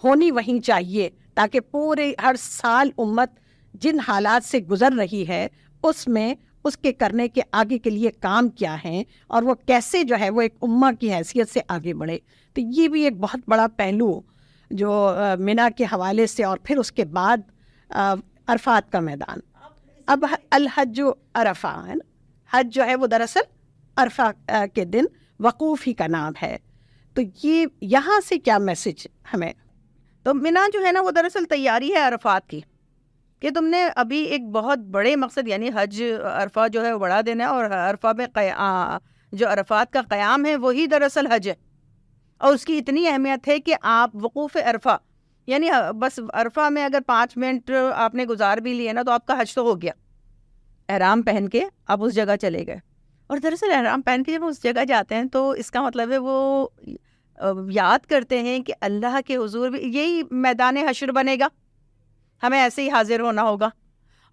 ہونی وہیں چاہیے, تاکہ پورے ہر سال امت جن حالات سے گزر رہی ہے اس میں اس کے کرنے کے آگے کے لیے کام کیا ہیں, اور وہ کیسے جو ہے وہ ایک امہ کی حیثیت سے آگے بڑھے. تو یہ بھی ایک بہت بڑا پہلو جو مینا کے حوالے سے. اور پھر اس کے بعد عرفات کا میدان. اب الحج عرفہ ہے نا, حج جو ہے وہ دراصل عرفہ کے دن وقوف ہی کا نام ہے. تو یہ یہاں سے کیا میسج ہمیں؟ تو مینا جو ہے نا وہ دراصل تیاری ہے عرفات کی. کہ تم نے ابھی ایک بہت بڑے مقصد یعنی حج عرفہ جو ہے وہ بڑا دن ہے، اور عرفہ میں جو عرفات کا قیام ہے وہی دراصل حج ہے، اور اس کی اتنی اہمیت ہے کہ آپ وقوف عرفہ یعنی بس عرفہ میں اگر 5 منٹ آپ نے گزار بھی لیے نا تو آپ کا حج تو ہو گیا. احرام پہن کے آپ اس جگہ چلے گئے، اور دراصل احرام پہن کے جب اس جگہ جاتے ہیں تو اس کا مطلب ہے وہ یاد کرتے ہیں کہ اللہ کے حضور بھی یہی میدان حشر بنے گا، ہمیں ایسے ہی حاضر ہونا ہوگا.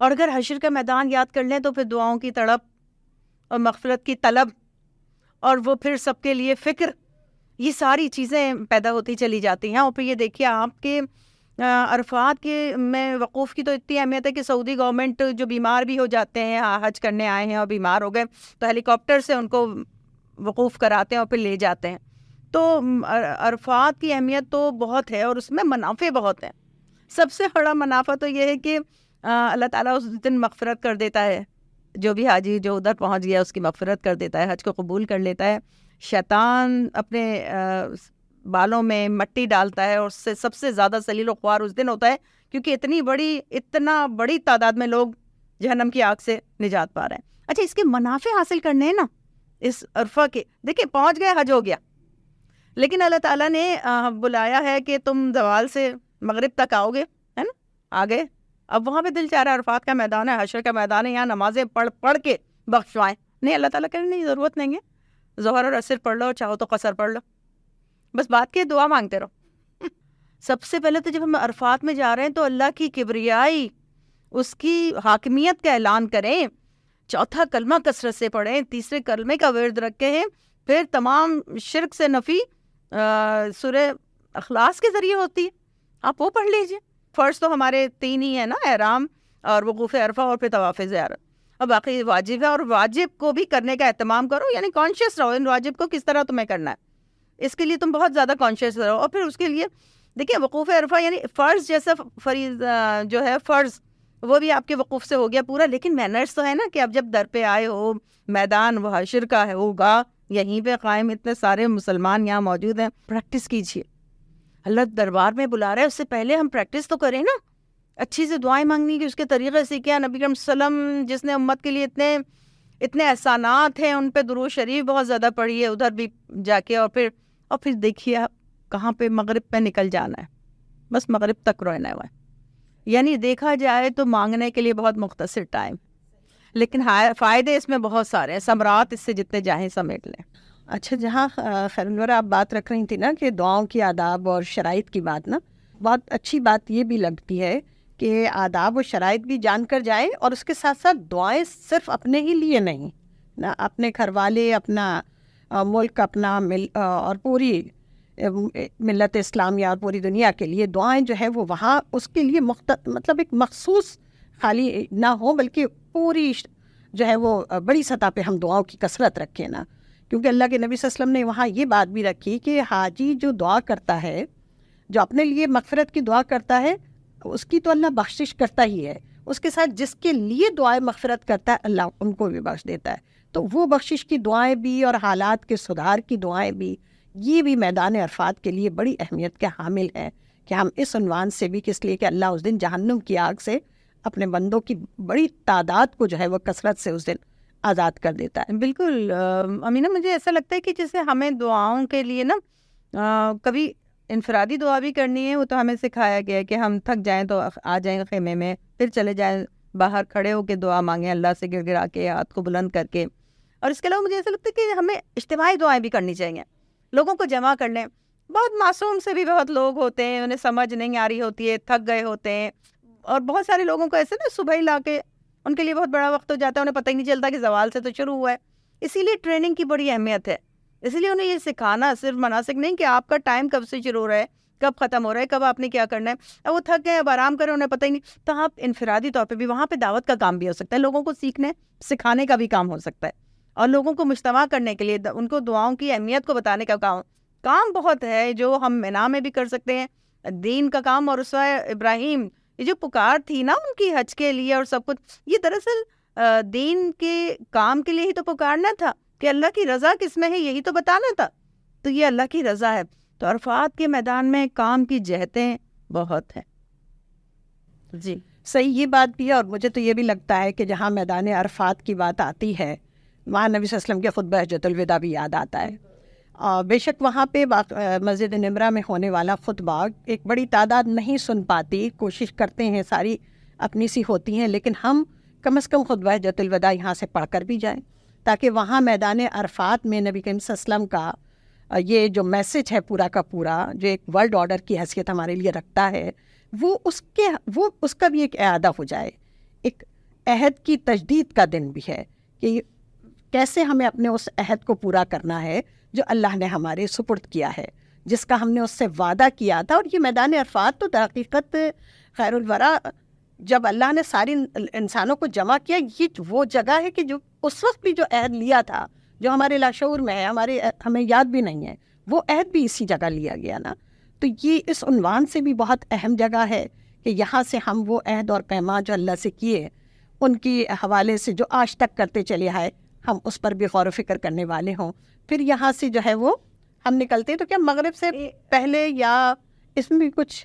اور اگر حشر کا میدان یاد کر لیں تو پھر دعاؤں کی تڑپ اور مغفرت کی طلب اور وہ پھر سب کے لیے فکر، یہ ساری چیزیں پیدا ہوتی چلی جاتی ہیں. اور پھر یہ دیکھیے آپ کے عرفات کے میں وقوف کی تو اتنی اہمیت ہے کہ سعودی گورنمنٹ جو بیمار بھی ہو جاتے ہیں، حج کرنے آئے ہیں اور بیمار ہو گئے، تو ہیلی کاپٹر سے ان کو وقوف کراتے ہیں اور پھر لے جاتے ہیں. تو عرفات کی اہمیت تو بہت ہے اور اس میں منافع بہت ہیں. سب سے بڑا منافع تو یہ ہے کہ اللہ تعالیٰ اس دن مغفرت کر دیتا ہے، جو بھی حاجی جو ادھر پہنچ گیا اس کی مغفرت کر دیتا ہے، حج کو قبول کر لیتا ہے. شیطان اپنے بالوں میں مٹی ڈالتا ہے، اور اس سے سب سے زیادہ ذلیل و خوار اس دن ہوتا ہے، کیونکہ اتنا بڑی تعداد میں لوگ جہنم کی آگ سے نجات پا رہے ہیں. اچھا، اس کے منافع حاصل کرنے ہیں نا اس عرفہ کے، دیکھیں پہنچ گئے، حج ہو گیا، لیکن اللہ تعالیٰ نے بلایا ہے کہ تم زوال سے مغرب تک آؤ گے، ہے نا، آگے. اب وہاں پہ دل چاہ رہا ہے، عرفات کا میدان ہے، حشر کا میدان ہے، یہاں نمازیں پڑھ کے بخشوائیں. نہیں، اللہ تعالیٰ کہنے نہیں، ضرورت نہیں ہے، ظہر اور عصر پڑھ لو، چاہو تو قصر پڑھ لو، بس بات کی دعا مانگتے رہو. سب سے پہلے تو جب ہم عرفات میں جا رہے ہیں تو اللہ کی کبریائی، اس کی حاکمیت کا اعلان کریں، چوتھا کلمہ کثرت سے پڑھیں، تیسرے کلمے کا ورد رکھے ہیں، پھر تمام شرک سے نفی سورہ اخلاص کے ذریعے ہوتی ہے، آپ وہ پڑھ لیجئے. فرض تو ہمارے 3 ہی ہیں نا، احرام اور وقوف عرفہ اور پھر طواف زیارت، اور باقی واجب ہے، اور واجب کو بھی کرنے کا اہتمام کرو، یعنی کانشیس رہو ان واجب کو کس طرح تمہیں کرنا ہے، اس کے لیے تم بہت زیادہ کانشیس رہو. اور پھر اس کے لیے دیکھیں وقوف عرفہ یعنی فرض جیسا جو ہے فرض وہ بھی آپ کے وقوف سے ہو گیا پورا، لیکن مینرز تو ہے نا کہ اب جب در پہ آئے ہو، میدان وہ حشر کا ہے ہوگا، یہیں پہ قائم اتنے سارے مسلمان یہاں موجود ہیں، پریکٹس کیجیے. اللہ دربار میں بلا رہا ہے، اس سے پہلے ہم پریکٹس تو کریں نا، اچھی سے دعائیں مانگنی کی، اس کے طریقے سے کیا. نبی کریم صلی اللہ علیہ وسلم جس نے امت کے لیے اتنے احسانات ہیں، ان پہ درود شریف بہت زیادہ پڑھی ہے ادھر بھی جا کے، اور پھر دیکھیے آپ کہاں پہ مغرب پہ نکل جانا ہے، بس مغرب تک رہنا ہے. یعنی دیکھا جائے تو مانگنے کے لیے بہت مختصر ٹائم، لیکن فائدے اس میں بہت سارے ہیں، ثمرات اس سے جتنے چاہیں سمیٹ لیں. اچھا، جہاں خیرالورہ آپ بات رکھ رہی تھی نا کہ دعاؤں کی آداب اور شرائط کی بات، نا بہت اچھی بات یہ بھی لگتی ہے کہ آداب و شرائط بھی جان کر جائیں، اور اس کے ساتھ ساتھ دعائیں صرف اپنے ہی لیے نہیں، نہ اپنے گھر والے، اپنا ملک، اپنا اور پوری ملت اسلامیہ اور پوری دنیا کے لیے دعائیں جو ہے وہ وہاں اس کے لیے مطلب ایک مخصوص خالی نہ ہو، بلکہ پوری جو ہے وہ بڑی سطح پہ ہم دعاؤں کی کثرت رکھیں نا. کیونکہ اللہ کے نبی صلی اللہ علیہ وسلم نے وہاں یہ بات بھی رکھی کہ حاجی جو دعا کرتا ہے، جو اپنے لیے مغفرت کی دعا کرتا ہے، اس کی تو اللہ بخشش کرتا ہی ہے، اس کے ساتھ جس کے لیے دعائیں مغفرت کرتا ہے اللہ ان کو بھی بخش دیتا ہے. تو وہ بخشش کی دعائیں بھی اور حالات کے سدھار کی دعائیں بھی، یہ بھی میدان عرفات کے لیے بڑی اہمیت کے حامل ہیں کہ ہم اس عنوان سے بھی، کس لیے کہ اللہ اس دن جہنم کی آگ سے اپنے بندوں کی بڑی تعداد کو جو ہے وہ کثرت سے اس دن آزاد کر دیتا ہے. بالکل امینہ، مجھے ایسا لگتا ہے کہ جیسے ہمیں دعاؤں کے لیے نا کبھی انفرادی دعا بھی کرنی ہے، وہ تو ہمیں سکھایا گیا ہے کہ ہم تھک جائیں تو آ جائیں خیمے میں، پھر چلے جائیں باہر کھڑے ہو کے دعا مانگیں اللہ سے گر گرا کے، ہاتھ کو بلند کر کے. اور اس کے علاوہ مجھے ایسا لگتا ہے کہ ہمیں اجتماعی دعائیں بھی کرنی چاہیے، لوگوں کو جمع کر لیں. بہت معصوم سے بھی بہت لوگ ہوتے ہیں، انہیں سمجھ نہیں آ رہی ہوتی ہے، تھک گئے ہوتے ہیں، اور بہت سارے لوگوں کو ایسے نا صبح ہی لا کے ان کے لیے بہت بڑا وقت ہو جاتا ہے، انہیں پتہ ہی نہیں چلتا کہ زوال سے تو شروع ہوا ہے. اسی لیے ٹریننگ کی بڑی اہمیت ہے، اسی لیے انہیں یہ سکھانا صرف مناسک نہیں کہ آپ کا ٹائم کب سے شروع ہو رہا ہے، کب ختم ہو رہا ہے، کب آپ نے کیا کرنا ہے. اب وہ تھک گئے، اب آرام کریں، انہیں پتہ ہی نہیں. تو آپ انفرادی طور پہ بھی وہاں پہ دعوت کا کام بھی ہو سکتا ہے، لوگوں کو سیکھنے سکھانے کا بھی کام ہو سکتا ہے، اور لوگوں کو مجتمع کرنے کے لیے ان کو دعاؤں کی اہمیت کو بتانے کا کام بہت ہے، جو ہم مینا میں بھی کر سکتے ہیں. دین کا کام، اور اسوہ ابراہیم یہ جو پکار تھی نا ان کی حج کے لیے اور سب کچھ، یہ دراصل دین کے کام کے لیے ہی تو پکارنا تھا کہ اللہ کی رضا کس میں ہے، یہی تو بتانا تھا. تو یہ اللہ کی رضا ہے. تو عرفات کے میدان میں کام کی جہتیں بہت ہیں. جی صحیح، یہ بات بھی ہے. اور مجھے تو یہ بھی لگتا ہے کہ جہاں میدان عرفات کی بات آتی ہے وہاں نبی صلی اللہ علیہ وسلم کے خطبہ حجۃ الوداع بھی یاد آتا ہے. بے شک وہاں پہ مسجد نمرہ میں ہونے والا خطبہ ایک بڑی تعداد نہیں سن پاتی، کوشش کرتے ہیں ساری اپنی سی ہوتی ہیں، لیکن ہم کم از کم خطبہ حجۃ الوداع یہاں سے پڑھ کر بھی جائیں تاکہ وہاں میدان عرفات میں نبی کریم صلی اللہ علیہ وسلم کا یہ جو میسج ہے پورا کا پورا، جو ایک ورلڈ آرڈر کی حیثیت ہمارے لیے رکھتا ہے، وہ اس کا بھی ایک اعادہ ہو جائے. ایک عہد کی تجدید کا دن بھی ہے کہ کیسے ہمیں اپنے اس عہد کو پورا کرنا ہے جو اللہ نے ہمارے سپرد کیا ہے، جس کا ہم نے اس سے وعدہ کیا تھا. اور یہ میدان عرفات تو در حقیقت خیر الورا جب اللہ نے ساری انسانوں کو جمع کیا، یہ وہ جگہ ہے کہ جو اس وقت بھی جو عہد لیا تھا، جو ہمارے لاشعور میں ہے، ہمیں یاد بھی نہیں ہے، وہ عہد بھی اسی جگہ لیا گیا نا. تو یہ اس عنوان سے بھی بہت اہم جگہ ہے کہ یہاں سے ہم وہ عہد اور پیمان جو اللہ سے کیے ان کی حوالے سے جو آج تک کرتے چلے آئے، ہم اس پر بھی غور و فکر کرنے والے ہوں. پھر یہاں سے جو ہے وہ ہم نکلتے تو کیا مغرب سے پہلے یا اس میں بھی کچھ؟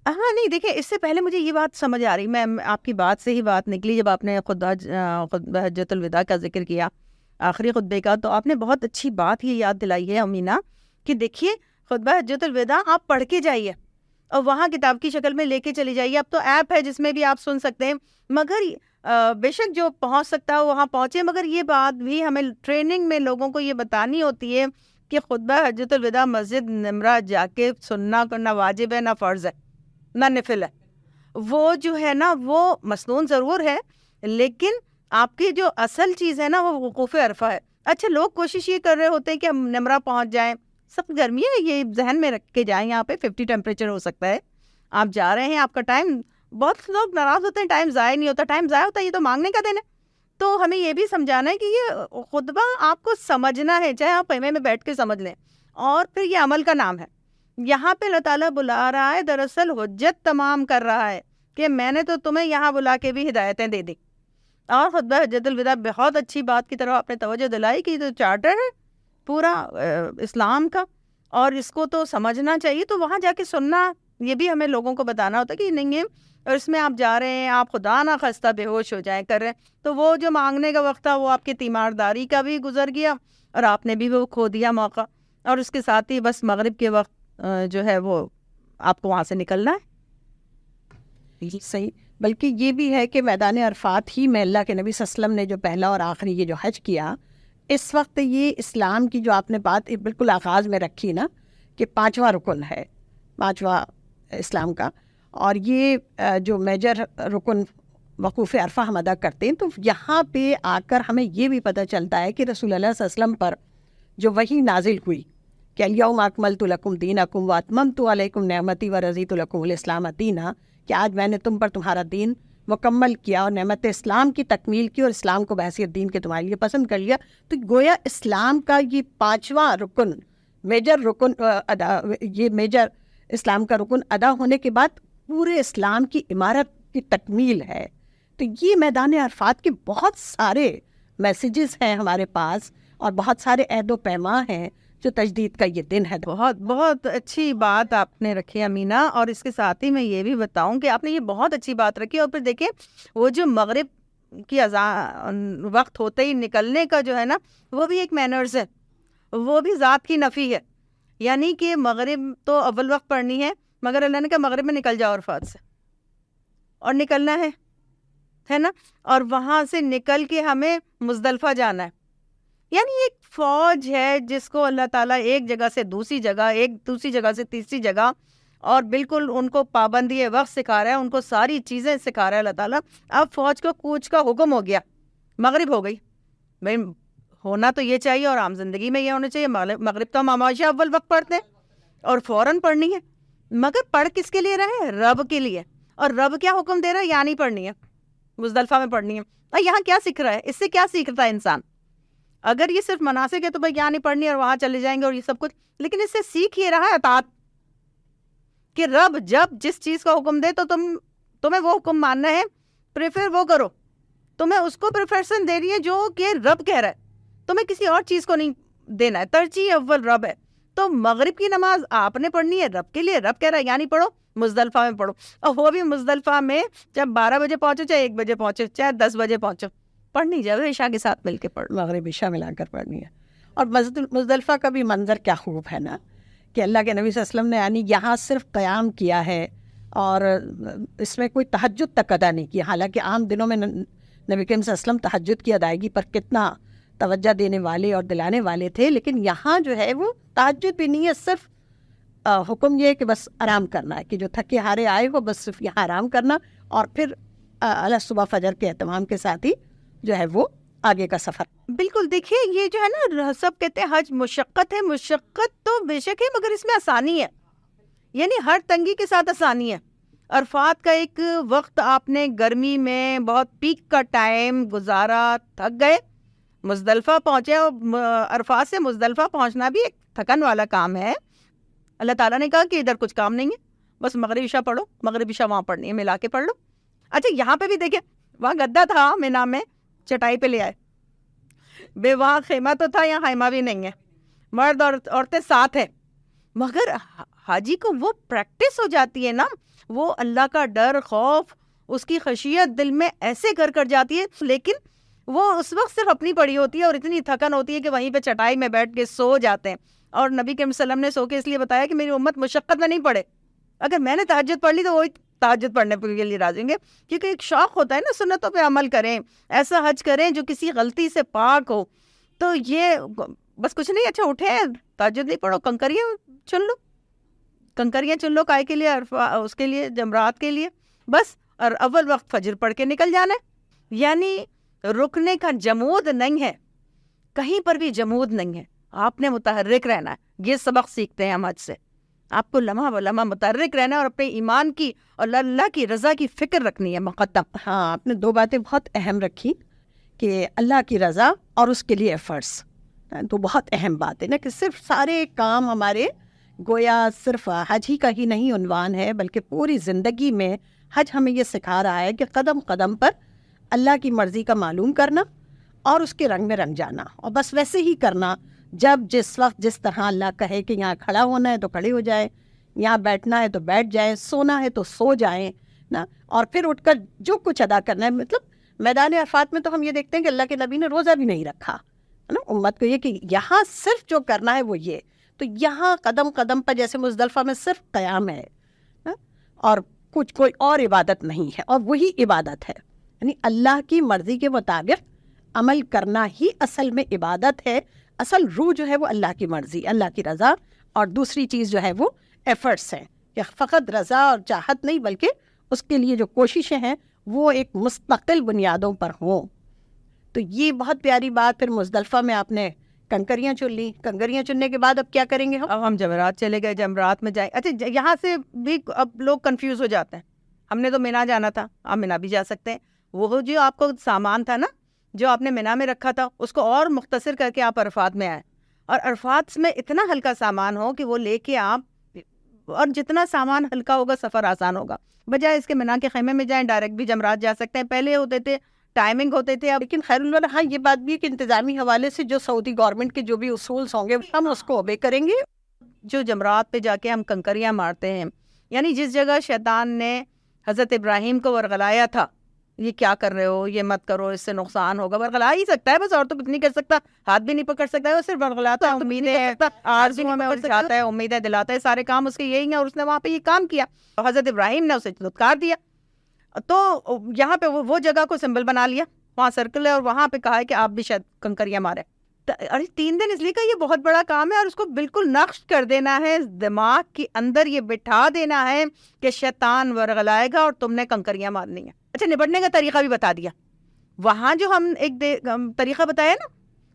ہاں نہیں دیکھیں، اس سے پہلے مجھے یہ بات سمجھ آ رہی، میں آپ کی بات سے ہی بات نکلی جب آپ نے خطبہ حجۃ الوداع کا ذکر کیا آخری خطبے کا، تو آپ نے بہت اچھی بات یہ یاد دلائی ہے امینا کہ دیکھیے خطبہ حجۃ الوداع آپ پڑھ کے جائیے اور وہاں کتاب کی شکل میں لے کے چلی جائیے. اب تو ایپ ہے جس میں بھی آپ سن سکتے ہیں، مگر بے شک جو پہنچ سکتا ہے وہاں پہنچے. مگر یہ بات بھی ہمیں ٹریننگ میں لوگوں کو یہ بتانی ہوتی ہے کہ خطبہ حجۃ الوداع مسجد نمرہ جا کے سننا کرنا واجب ہے، نہ فرض ہے نہ نفل ہے. وہ جو ہے نا وہ مسنون ضرور ہے، لیکن آپ کی جو اصل چیز ہے نا وہ وقوف عرفہ ہے. اچھا لوگ کوشش یہ کر رہے ہوتے ہیں کہ ہم نمرہ پہنچ جائیں، سخت گرمی ہے، یہ ذہن میں رکھ کے جائیں، یہاں پہ 50 ٹیمپریچر ہو سکتا ہے، آپ جا رہے ہیں، آپ کا ٹائم، بہت لوگ ناراض ہوتے ہیں ٹائم ضائع نہیں ہوتا، ٹائم ضائع ہوتا ہے، یہ تو مانگنے کا دن ہے. تو ہمیں یہ بھی سمجھانا ہے کہ یہ خطبہ آپ کو سمجھنا ہے، چاہے آپ خیمے میں بیٹھ کے سمجھ لیں، اور پھر یہ عمل کا نام ہے. یہاں پہ اللہ تعالیٰ بلا رہا ہے، دراصل حجت تمام کر رہا ہے کہ میں نے تو تمہیں یہاں بلا کے بھی ہدایتیں دے دی. اور خطبہ حجۃ الوداع بہت اچھی بات کی طرف آپ نے توجہ دلائی کہ یہ تو چارٹر ہے پورا اسلام کا، اور اس کو تو سمجھنا چاہیے. تو وہاں جا کے سننا، یہ بھی ہمیں لوگوں کو بتانا ہوتا ہے کہ نہیں ہے، اور اس میں آپ جا رہے ہیں، آپ خدا نہ خستہ بے ہوش ہو جائیں کر رہے ہیں، تو وہ جو مانگنے کا وقت تھا وہ آپ کی تیمارداری کا بھی گزر گیا اور آپ نے بھی وہ کھو دیا موقع. اور اس کے ساتھ ہی بس مغرب کے وقت جو ہے وہ آپ کو وہاں سے نکلنا ہے. صحیح. بلکہ یہ بھی ہے کہ میدان عرفات ہی میں اللہ کے نبی صلی اللہ علیہ وسلم نے جو پہلا اور آخری یہ جو حج کیا، اس وقت یہ اسلام کی جو آپ نے بات بالکل آغاز میں رکھی نا کہ 5واں رکن ہے، 5واں اسلام کا، اور یہ جو میجر رکن وقوف عرفہ ہم ادا کرتے ہیں. تو یہاں پہ آ کر ہمیں یہ بھی پتہ چلتا ہے کہ رسول اللہ صلی اللہ علیہ وسلم پر جو وحی نازل ہوئی کہ الیوم اکملت لکم دینکم واتممت علیکم نعمتی ورضیت لکم الاسلام دینا، کہ آج میں نے تم پر تمہارا دین مکمل کیا اور نعمت اسلام کی تکمیل کی اور اسلام کو بحیثیت دین کے تمہارے لیے پسند کر لیا. تو گویا اسلام کا یہ 5واں رکن میجر رکن یہ میجر اسلام کا رکن ادا ہونے کے بعد پورے اسلام کی عمارت کی تکمیل ہے. تو یہ میدان عرفات کے بہت سارے میسیجز ہیں ہمارے پاس اور بہت سارے عہد و پیما ہیں جو تجدید کا یہ دن ہے. بہت بہت اچھی بات آپ نے رکھی امینا. اور اس کے ساتھ ہی میں یہ بھی بتاؤں کہ آپ نے یہ بہت اچھی بات رکھی. اور پھر دیکھیں وہ جو مغرب کی وقت ہوتے ہی نکلنے کا جو ہے نا وہ بھی ایک مینرز ہے، وہ بھی ذات کی نفی ہے. یعنی کہ مغرب تو اول وقت پڑھنی ہے، مگر اللہ نے کہا مغرب میں نکل جاؤ عرفات سے، اور نکلنا ہے نا، اور وہاں سے نکل کے ہمیں مزدلفہ جانا ہے. یعنی ایک فوج ہے جس کو اللہ تعالیٰ ایک جگہ سے دوسری جگہ، ایک دوسری جگہ سے تیسری جگہ، اور بالکل ان کو پابندی وقت سکھا رہا ہے، ان کو ساری چیزیں سکھا رہا ہے اللہ تعالیٰ. اب فوج کو کوچ کا حکم ہو گیا، مغرب ہو گئی. بھائی ہونا تو یہ چاہیے اور عام زندگی میں یہ ہونا چاہیے. مغرب تو ہم ہمیشہ اول وقت پڑھتے ہیں اور فوراً پڑھنی ہے، مگر پڑھ کس کے لیے رہے ہیں؟ رب کے لیے. اور رب کیا حکم دے رہا ہے؟ یہاں نہیں پڑھنی ہے، مزدلفہ میں پڑھنی ہے. اور یہاں کیا سیکھ رہا ہے؟ اس سے کیا سیکھتا ہے انسان؟ اگر یہ صرف مناسک ہے تو بھائی یہاں نہیں پڑھنی اور وہاں چلے جائیں گے اور یہ سب کچھ، لیکن اس سے سیکھ یہ رہا ہے اطاعت، کہ رب جب جس چیز کا حکم دے تو تمہیں وہ حکم ماننا ہے، پریفر وہ کرو. تمہیں اس کو پریفریشن دینی ہے جو کہ رب کہہ رہا ہے، تمہیں کسی اور چیز کو نہیں دینا ہے. ترجیح اول رب ہے. تو مغرب کی نماز آپ نے پڑھنی ہے رب کے لیے، رب کہہ رہا ہے یعنی پڑھو مزدلفہ میں پڑھو، اور وہ بھی مزدلفہ میں چاہے 12 بجے پہنچو، چاہے 1 بجے پہنچو، چاہے 10 بجے پہنچو، پڑھنی جائے عشاء کے ساتھ مل کے پڑھو، مغرب عشاء ملا کر پڑھنی ہے. اور مزدلفہ کا بھی منظر کیا خوب ہے نا، کہ اللہ کے نبی صلی اللہ علیہ وسلم نے یعنی یہاں صرف قیام کیا ہے اور اس میں کوئی تہجد تک ادا نہیں کیا. حالانکہ عام دنوں میں نبی کریم صلی اللہ علیہ وسلم تہجد کی ادائیگی پر کتنا توجہ دینے والے اور دلانے والے تھے، لیکن یہاں جو ہے وہ تہجد بھی نہیں ہے، صرف حکم یہ ہے کہ بس آرام کرنا ہے، کہ جو تھکے ہارے آئے ہو بس صرف یہاں آرام کرنا، اور پھر صبح فجر کے اہتمام کے ساتھ ہی جو ہے وہ آگے کا سفر. بالکل. دیکھیے یہ جو ہے نا سب کہتے ہیں حج مشقت ہے، مشقت تو بے شک ہے مگر اس میں آسانی ہے، یعنی ہر تنگی کے ساتھ آسانی ہے. عرفات کا ایک وقت آپ نے گرمی میں بہت پیک کا ٹائم گزارا، تھک گئے، مزدلفہ پہنچے، اور عرفات سے مزدلفہ پہنچنا بھی ایک تھکن والا کام ہے. اللہ تعالیٰ نے کہا کہ ادھر کچھ کام نہیں ہے، بس مغرب عشاء پڑھو، مغرب عشاء وہاں پڑھنی ہے، ملا کے پڑھ لو. اچھا یہاں پہ بھی دیکھیں، وہاں گدا تھا مینا میں، چٹائی پہ لے آئے، بے وہاں خیمہ تو تھا، یہاں خیمہ بھی نہیں ہے، مرد اور عورتیں ساتھ ہیں، مگر حاجی کو وہ پریکٹس ہو جاتی ہے نا، وہ اللہ کا ڈر، خوف، اس کی خشیت دل میں ایسے کر جاتی ہے، لیکن وہ اس وقت صرف اپنی پڑی ہوتی ہے اور اتنی تھکن ہوتی ہے کہ وہیں پہ چٹائی میں بیٹھ کے سو جاتے ہیں. اور نبی کریم صلی اللہ علیہ وسلم نے سو کے اس لیے بتایا کہ میری امت مشقت میں نہیں پڑے. اگر میں نے تہجد پڑھ لی تو وہی تہجد پڑھنے کے لیے راضی ہوں گے، کیونکہ ایک شوق ہوتا ہے نا سنتوں پہ عمل کریں، ایسا حج کریں جو کسی غلطی سے پاک ہو. تو یہ بس کچھ نہیں، اچھا اٹھے تہجد نہیں پڑھو، کنکریاں چن لو، کنکریاں چن لو، کائے کے لیے؟ اس کے لیے، جمرات کے لیے بس. اور اول وقت فجر پڑھ کے نکل جانا ہے، یعنی رکنے کا جمود نہیں ہے، کہیں پر بھی جمود نہیں ہے، آپ نے متحرک رہنا ہے. یہ سبق سیکھتے ہیں ہم حج سے، آپ کو لمحہ بلمحہ متحرک رہنا ہے اور اپنے ایمان کی اور اللہ کی رضا کی فکر رکھنی ہے مقدم. ہاں، آپ نے 2 باتیں بہت اہم رکھی، کہ اللہ کی رضا اور اس کے لیے ایفرٹس، تو بہت اہم بات ہے نا، کہ صرف سارے کام ہمارے گویا صرف حج ہی کا ہی نہیں عنوان ہے، بلکہ پوری زندگی میں حج ہمیں یہ سکھا رہا ہے کہ قدم قدم پر اللہ کی مرضی کا معلوم کرنا اور اس کے رنگ میں رنگ جانا، اور بس ویسے ہی کرنا جب جس وقت جس طرح اللہ کہے کہ یہاں کھڑا ہونا ہے تو کھڑے ہو جائیں، یہاں بیٹھنا ہے تو بیٹھ جائیں، سونا ہے تو سو جائیں نا، اور پھر اٹھ کر جو کچھ ادا کرنا ہے. مطلب میدان عرفات میں تو ہم یہ دیکھتے ہیں کہ اللہ کے نبی نے روزہ بھی نہیں رکھا ہے نا، امت کو یہ کہ یہاں صرف جو کرنا ہے وہ یہ. تو یہاں قدم قدم پر جیسے مزدلفہ میں صرف قیام ہے اور کچھ کوئی اور عبادت نہیں ہے، اور وہی عبادت ہے، یعنی اللہ کی مرضی کے مطابق عمل کرنا ہی اصل میں عبادت ہے. اصل روح جو ہے وہ اللہ کی مرضی، اللہ کی رضا، اور دوسری چیز جو ہے وہ ایفرٹس ہیں، کہ فقط رضا اور چاہت نہیں بلکہ اس کے لیے جو کوششیں ہیں وہ ایک مستقل بنیادوں پر ہوں. تو یہ بہت پیاری بات. پھر مزدلفہ میں آپ نے کنکریاں چن لی، کنکریاں چننے کے بعد اب کیا کریں گے؟ اب ہم جمرات چلے گئے، جمرات میں جائیں. اچھا یہاں سے بھی اب لوگ کنفیوز ہو جاتے ہیں، ہم نے تو مینا جانا تھا، آپ مینا بھی جا سکتے ہیں. وہ جو آپ کو سامان تھا نا جو آپ نے مینا میں رکھا تھا اس کو اور مختصر کر کے آپ عرفات میں آئے، اور عرفات میں اتنا ہلکا سامان ہو کہ وہ لے کے آپ، اور جتنا سامان ہلکا ہوگا سفر آسان ہوگا، بجائے اس کے مینا کے خیمے میں جائیں ڈائریکٹ بھی جمرات جا سکتے ہیں. پہلے ہوتے تھے ٹائمنگ ہوتے تھے. لیکن خیر اللہ، ہاں یہ بات بھی ہے کہ انتظامی حوالے سے جو سعودی گورنمنٹ کے جو بھی اصولز ہوں گے ہم اس کو اوبے کریں گے. جو جمرات پہ جا کے ہم کنکریاں مارتے ہیں، یعنی جس جگہ شیطان نے حضرت ابراہیم کو ورغلایا تھا، یہ کیا کر رہے ہو، یہ مت کرو، اس سے نقصان ہوگا، ورغلا ہی سکتا ہے بس، اور تو کچھ نہیں کر سکتا، ہاتھ بھی نہیں پکڑ سکتا ہے، وہ صرف ورغلاتا ہے، امیدیں آرزوؤں میں اٹھاتا ہے، امیدیں دلاتا ہے، سارے کام اس کے یہی ہیں، اور اس نے وہاں پہ یہ کام کیا، حضرت ابراہیم نے اسے دھتکار دیا. تو یہاں پہ وہ جگہ کو سمبل بنا لیا، وہاں سرکل ہے، اور وہاں پہ کہا ہے کہ آپ بھی شاید کنکریاں مارے. ارے 3 دن اس لیے کا یہ بہت بڑا کام ہے، اور اس کو بالکل نقش کر دینا ہے، دماغ کے اندر یہ بٹھا دینا ہے کہ شیطان ورغلائے گا اور تم نے کنکریاں مارنی ہیں. اچھا نبٹنے کا طریقہ بھی بتا دیا. وہاں جو ہم ایک طریقہ بتایا نا،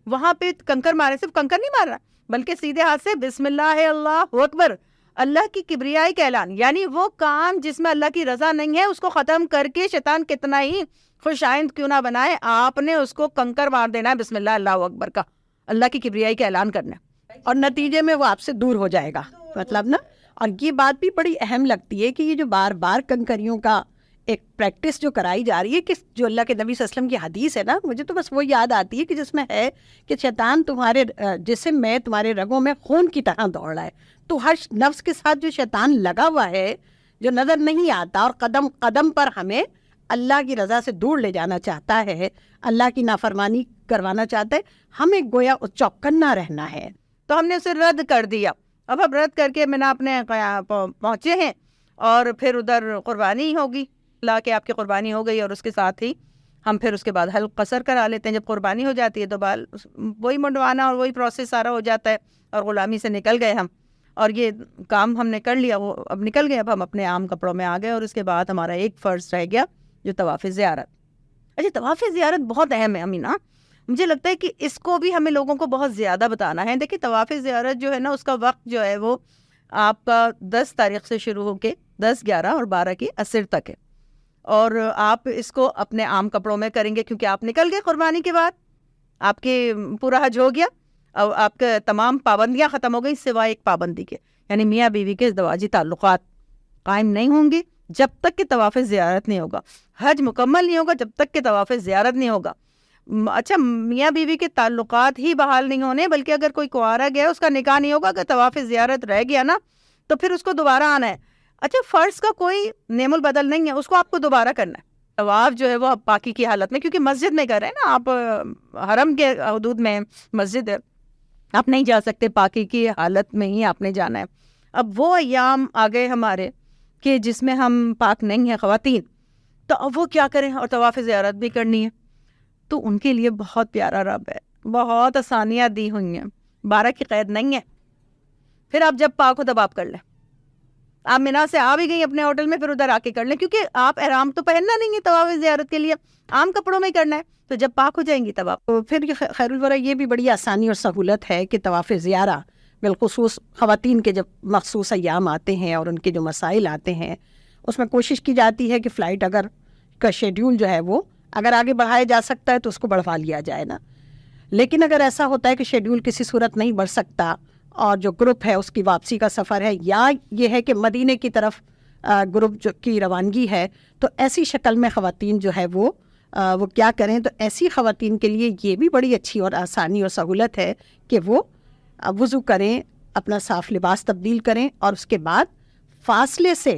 وہاں پہ کنکر مارے، صرف کنکر نہیں مارنا بلکہ سیدھے ہاتھ سے بسم اللہ اللہ اکبر، اللہ کی کبریائی کا اعلان. یعنی وہ کام جس میں اللہ کی رضا نہیں ہے اس کو ختم کر کے شیطان کتنا ہی خوش آئند کیوں نہ بنائے، آپ نے اس کو کنکر مار دینا ہے، بسم اللہ اللہ اکبر کا، اللہ کی کبریائی کا اعلان کرنا ہے، اور نتیجے میں وہ آپ سے دور ہو جائے گا. مطلب نا، اور یہ بات بھی بڑی اہم لگتی ہے کہ یہ جو بار بار کنکریوں کا ایک پریکٹس جو کرائی جا رہی ہے کہ جو اللہ کے نبی صلی اللہ علیہ وسلم کی حدیث ہے نا, مجھے تو بس وہ یاد آتی ہے کہ جس میں ہے کہ شیطان تمہارے جسم میں تمہارے رگوں میں خون کی طرح دوڑ رہا ہے. تو ہر نفس کے ساتھ جو شیطان لگا ہوا ہے, جو نظر نہیں آتا اور قدم قدم پر ہمیں اللہ کی رضا سے دور لے جانا چاہتا ہے, اللہ کی نافرمانی کروانا چاہتا ہے, ہمیں گویا چوکنا رہنا ہے. تو ہم نے اسے رد کر دیا. اب ہم رد کر کے مینا اپنے پہنچے ہیں اور پھر ادھر قربانی ہوگی. اللہ کہ آپ کی قربانی ہو گئی اور اس کے ساتھ ہی ہم پھر اس کے بعد حلق قصر کرا لیتے ہیں. جب قربانی ہو جاتی ہے تو بال وہی منڈوانا اور وہی پروسیس سارا ہو جاتا ہے اور غلامی سے نکل گئے ہم, اور یہ کام ہم نے کر لیا, وہ اب نکل گئے. اب ہم اپنے عام کپڑوں میں آ گئے اور اس کے بعد ہمارا ایک فرض رہ گیا جو طواف زیارت. اچھا, طواف زیارت بہت اہم ہے امینہ. مجھے لگتا ہے کہ اس کو بھی ہمیں لوگوں کو بہت زیادہ بتانا ہے. دیکھیں طواف زیارت جو ہے نا, اس کا وقت جو ہے وہ آپ کا 10 تاریخ سے شروع ہو کے 10, 11 اور 12 کی عصر تک ہے, اور آپ اس کو اپنے عام کپڑوں میں کریں گے کیونکہ آپ نکل گئے قربانی کے بعد, آپ کے پورا حج ہو گیا, اور آپ کے تمام پابندیاں ختم ہو گئی سوائے ایک پابندی کے, یعنی میاں بیوی کے ازدواجی تعلقات قائم نہیں ہوں گے جب تک کہ طواف زیارت نہیں ہوگا. حج مکمل نہیں ہوگا جب تک کہ طواف زیارت نہیں ہوگا. اچھا, میاں بیوی کے تعلقات ہی بحال نہیں ہونے, بلکہ اگر کوئی کنوارا گیا اس کا نکاح نہیں ہوگا, اگر طواف زیارت رہ گیا نا تو پھر اس کو دوبارہ آنا ہے. اچھا, فرض کا کوئی نعم البدل نہیں ہے, اس کو آپ کو دوبارہ کرنا ہے. طواف جو ہے وہ پاکی کی حالت میں, کیونکہ مسجد میں کر رہے ہیں نا آپ, حرم کے حدود میں مسجد ہے, آپ نہیں جا سکتے, پاکی کی حالت میں ہی آپ نے جانا ہے. اب وہ ایام آ گئے ہمارے کہ جس میں ہم پاک نہیں ہیں خواتین, تو اب وہ کیا کریں, اور طواف زیارت بھی کرنی ہے. تو ان کے لیے بہت پیارا رب ہے, بہت آسانیاں دی ہوئی ہیں, 12 کی قید نہیں ہے. پھر آپ جب پاک ہو تب آپ کر لیں. آپ مینا سے آ بھی گئی اپنے ہوٹل میں, پھر ادھر آ کے کر لیں, کیونکہ آپ احرام تو پہننا نہیں ہے طواف زیارت کے لیے, عام کپڑوں میں کرنا ہے. تو جب پاک ہو جائیں گی تب آپ. تو پھر خیر الورا یہ بھی بڑی آسانی اور سہولت ہے کہ طواف زیارہ بالخصوص خواتین کے جب مخصوص ایام آتے ہیں اور ان کے جو مسائل آتے ہیں, اس میں کوشش کی جاتی ہے کہ فلائٹ اگر کا شیڈیول جو ہے وہ اگر آگے بڑھایا جا سکتا ہے تو اس کو بڑھوا لیا جائے نا. لیکن اگر ایسا ہوتا ہے کہ شیڈیول کسی صورت نہیں بڑھ سکتا اور جو گروپ ہے اس کی واپسی کا سفر ہے, یا یہ ہے کہ مدینے کی طرف گروپ جو کی روانگی ہے, تو ایسی شکل میں خواتین جو ہے وہ کیا کریں. تو ایسی خواتین کے لیے یہ بھی بڑی اچھی اور آسانی اور سہولت ہے کہ وہ وضو کریں, اپنا صاف لباس تبدیل کریں, اور اس کے بعد فاصلے سے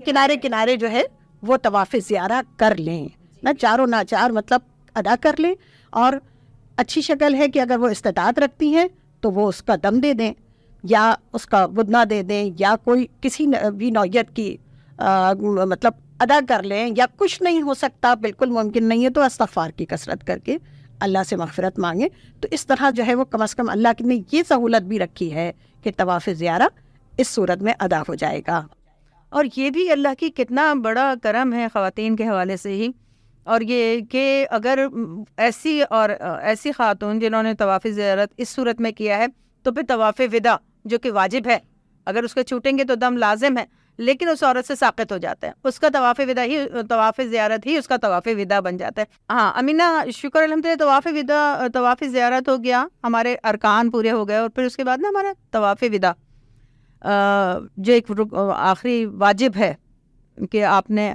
کنارے کنارے جو ہے وہ طواف زیارہ کر لیں, نہ چاروں ناچار مطلب ادا کر لیں. اور اچھی شکل ہے کہ اگر وہ استطاعت رکھتی ہیں تو وہ اس کا دم دے دیں, یا اس کا بدنہ دے دیں, یا کوئی کسی بھی نوعیت کی مطلب ادا کر لیں. یا کچھ نہیں ہو سکتا, بالکل ممکن نہیں ہے, تو استغفار کی کثرت کر کے اللہ سے مغفرت مانگیں. تو اس طرح جو ہے وہ کم از کم اللہ نے یہ سہولت بھی رکھی ہے کہ طواف زیارہ اس صورت میں ادا ہو جائے گا. اور یہ بھی اللہ کی کتنا بڑا کرم ہے خواتین کے حوالے سے ہی, اور یہ کہ اگر ایسی خاتون جنہوں نے طواف زیارت اس صورت میں کیا ہے, تو پھر طواف وداع جو کہ واجب ہے, اگر اس کو چھوٹیں گے تو دم لازم ہے, لیکن اس عورت سے ساقط ہو جاتا ہے, اس کا طواف وداع ہی, طواف زیارت ہی اس کا طواف وداع بن جاتا ہے. ہاں امینہ, شکر الحمدللہ, طواف وداع, طواف زیارت ہو گیا, ہمارے ارکان پورے ہو گئے, اور پھر اس کے بعد نا ہمارا طواف وداع جو ایک آخری واجب ہے کہ آپ نے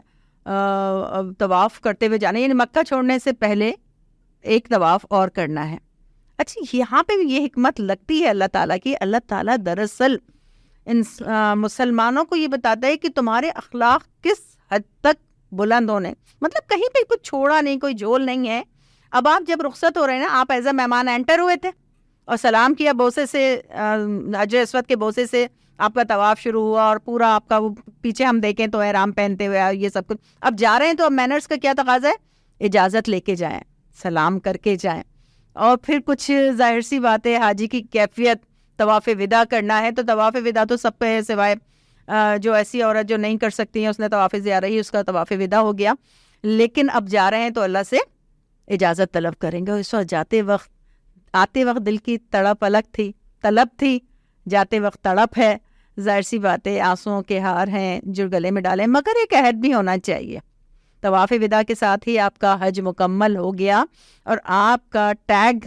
طواف کرتے ہوئے جانا, یعنی مکہ چھوڑنے سے پہلے ایک طواف اور کرنا ہے. اچھا, یہاں پہ بھی یہ حکمت لگتی ہے اللہ تعالیٰ کی. اللہ تعالیٰ دراصل ان مسلمانوں کو یہ بتاتا ہے کہ تمہارے اخلاق کس حد تک بلند ہونے, مطلب کہیں پہ کچھ چھوڑا نہیں, کوئی جھول نہیں ہے. اب آپ جب رخصت ہو رہے ہیں نا, آپ ایز اے مہمان انٹر ہوئے تھے اور سلام کیا بوسے سے, حجر اسود کے بوسے سے آپ کا طواف شروع ہوا, اور پورا آپ کا وہ پیچھے ہم دیکھیں تو احرام پہنتے ہوئے یہ سب کچھ. اب جا رہے ہیں تو اب مینرز کا کیا تقاضا ہے, اجازت لے کے جائیں, سلام کر کے جائیں, اور پھر کچھ ظاہر سی بات ہے حاجی کی کیفیت طواف وداع کرنا ہے, تو طواف وداع تو سب پہ سوائے جو ایسی عورت جو نہیں کر سکتی ہیں اس نے طواف زیارہ ہی اس کا طواف وداع ہو گیا. لیکن اب جا رہے ہیں تو اللہ سے اجازت طلب کریں گے. اس وقت آتے وقت دل کی تڑپ الگ تھی, طلب تھی, جاتے وقت تڑپ ہے. ظاہر سی بات ہے آنسوؤں کے ہار ہیں جو گلے میں ڈالیں, مگر ایک عہد بھی ہونا چاہیے. طواف وداع کے ساتھ ہی آپ کا حج مکمل ہو گیا اور آپ کا ٹیگ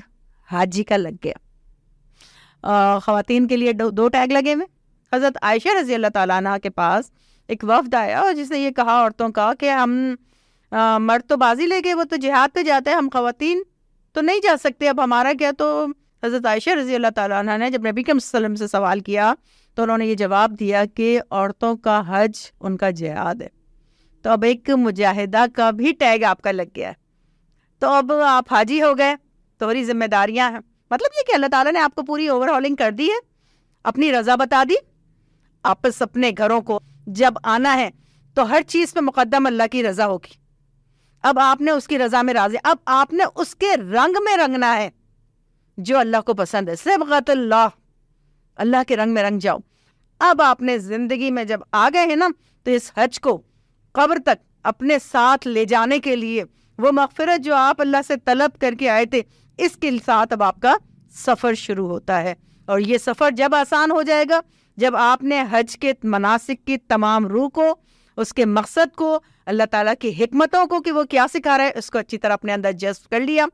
حاجی کا لگ گیا. خواتین کے لیے 2 ٹیگ لگے ہوئے. حضرت عائشہ رضی اللہ تعالیٰ عنہ کے پاس ایک وفد آیا اور جس نے یہ کہا عورتوں کا کہ ہم مرد تو بازی لے گئے، وہ تو جہاد پہ جاتے ہیں، ہم خواتین تو نہیں جا سکتے، اب ہمارا کیا؟ تو حضرت عائشہ رضی اللہ تعالیٰ عنہ نے جب نبی کریم صلی اللہ علیہ وسلم سے سوال کیا تو انہوں نے یہ جواب دیا کہ عورتوں کا حج ان کا جہاد ہے. تو اب ایک مجاہدہ کا بھی ٹیگ آپ کا لگ گیا ہے. تو اب آپ حاجی ہو گئے، تمہاری ذمہ داریاں ہیں. مطلب یہ کہ اللہ تعالیٰ نے آپ کو پوری اوور ہالنگ کر دی ہے، اپنی رضا بتا دی. آپس اپنے گھروں کو جب آنا ہے تو ہر چیز پہ مقدم اللہ کی رضا ہوگی. اب آپ نے اس کی رضا میں راضی، اب آپ نے اس کے رنگ میں رنگنا ہے جو اللہ کو پسند ہے. صبغۃ اللہ، اللہ کے رنگ میں رنگ جاؤ. اب آپ نے زندگی میں جب آ گئے ہیں نا تو اس حج کو قبر تک اپنے ساتھ لے جانے کے لیے وہ مغفرت جو آپ اللہ سے طلب کر کے آئے تھے، اس کے ساتھ اب آپ کا سفر شروع ہوتا ہے. اور یہ سفر جب آسان ہو جائے گا جب آپ نے حج کے مناسک کی تمام روح کو، اس کے مقصد کو، اللہ تعالیٰ کی حکمتوں کو کہ وہ کیا سکھا رہا ہے، اس کو اچھی طرح اپنے اندر جذب کر لیا،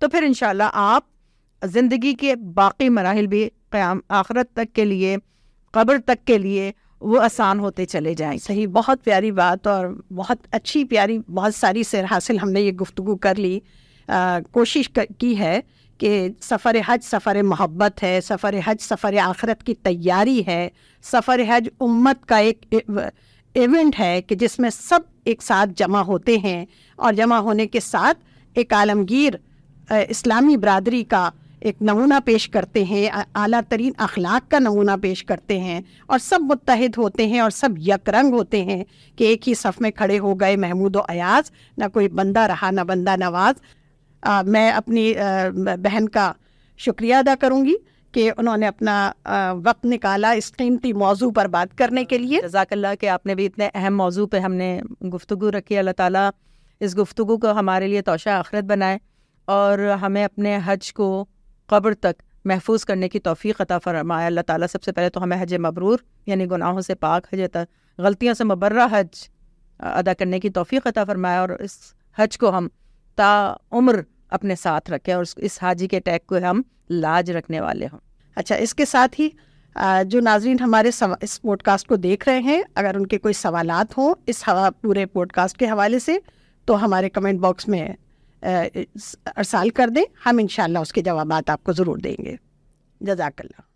تو پھر انشاءاللہ آپ زندگی کے باقی مراحل بھی قیام آخرت تک کے لیے، قبر تک کے لیے وہ آسان ہوتے چلے جائیں. صحیح، بہت پیاری بات اور بہت اچھی پیاری بہت ساری سیر حاصل ہم نے یہ گفتگو کر لی. کوشش کی ہے کہ سفر حج سفر محبت ہے، سفر حج سفر آخرت کی تیاری ہے، سفر حج امت کا ایک ایونٹ ہے کہ جس میں سب ایک ساتھ جمع ہوتے ہیں، اور جمع ہونے کے ساتھ ایک عالمگیر اسلامی برادری کا ایک نمونہ پیش کرتے ہیں، اعلیٰ ترین اخلاق کا نمونہ پیش کرتے ہیں، اور سب متحد ہوتے ہیں اور سب یک رنگ ہوتے ہیں کہ ایک ہی صف میں کھڑے ہو گئے محمود و ایاز، نہ کوئی بندہ رہا نہ بندہ نواز. میں اپنی بہن کا شکریہ ادا کروں گی کہ انہوں نے اپنا وقت نکالا اس قیمتی موضوع پر بات کرنے کے لیے. جزاک اللہ کہ آپ نے بھی اتنے اہم موضوع پہ ہم نے گفتگو رکھی. اللہ تعالیٰ اس گفتگو کو ہمارے لیے توشہ آخرت بنائے اور ہمیں اپنے حج کو قبر تک محفوظ کرنے کی توفیق عطا فرمائے. اللہ تعالیٰ سب سے پہلے تو ہمیں حج مبرور یعنی گناہوں سے پاک حج، غلطیوں سے مبرہ حج ادا کرنے کی توفیق عطا فرمائے، اور اس حج کو ہم تا عمر اپنے ساتھ رکھیں اور اس حاجی کے ٹیگ کو ہم لاج رکھنے والے ہوں. اچھا، اس کے ساتھ ہی جو ناظرین ہمارے اس پوڈ کاسٹ کو دیکھ رہے ہیں، اگر ان کے کوئی سوالات ہوں اس پورے پوڈ کاسٹ کے حوالے سے تو ہمارے کمنٹ باکس میں ارسال کر دیں، ہم انشاءاللہ اس کے جوابات آپ کو ضرور دیں گے. جزاک اللہ.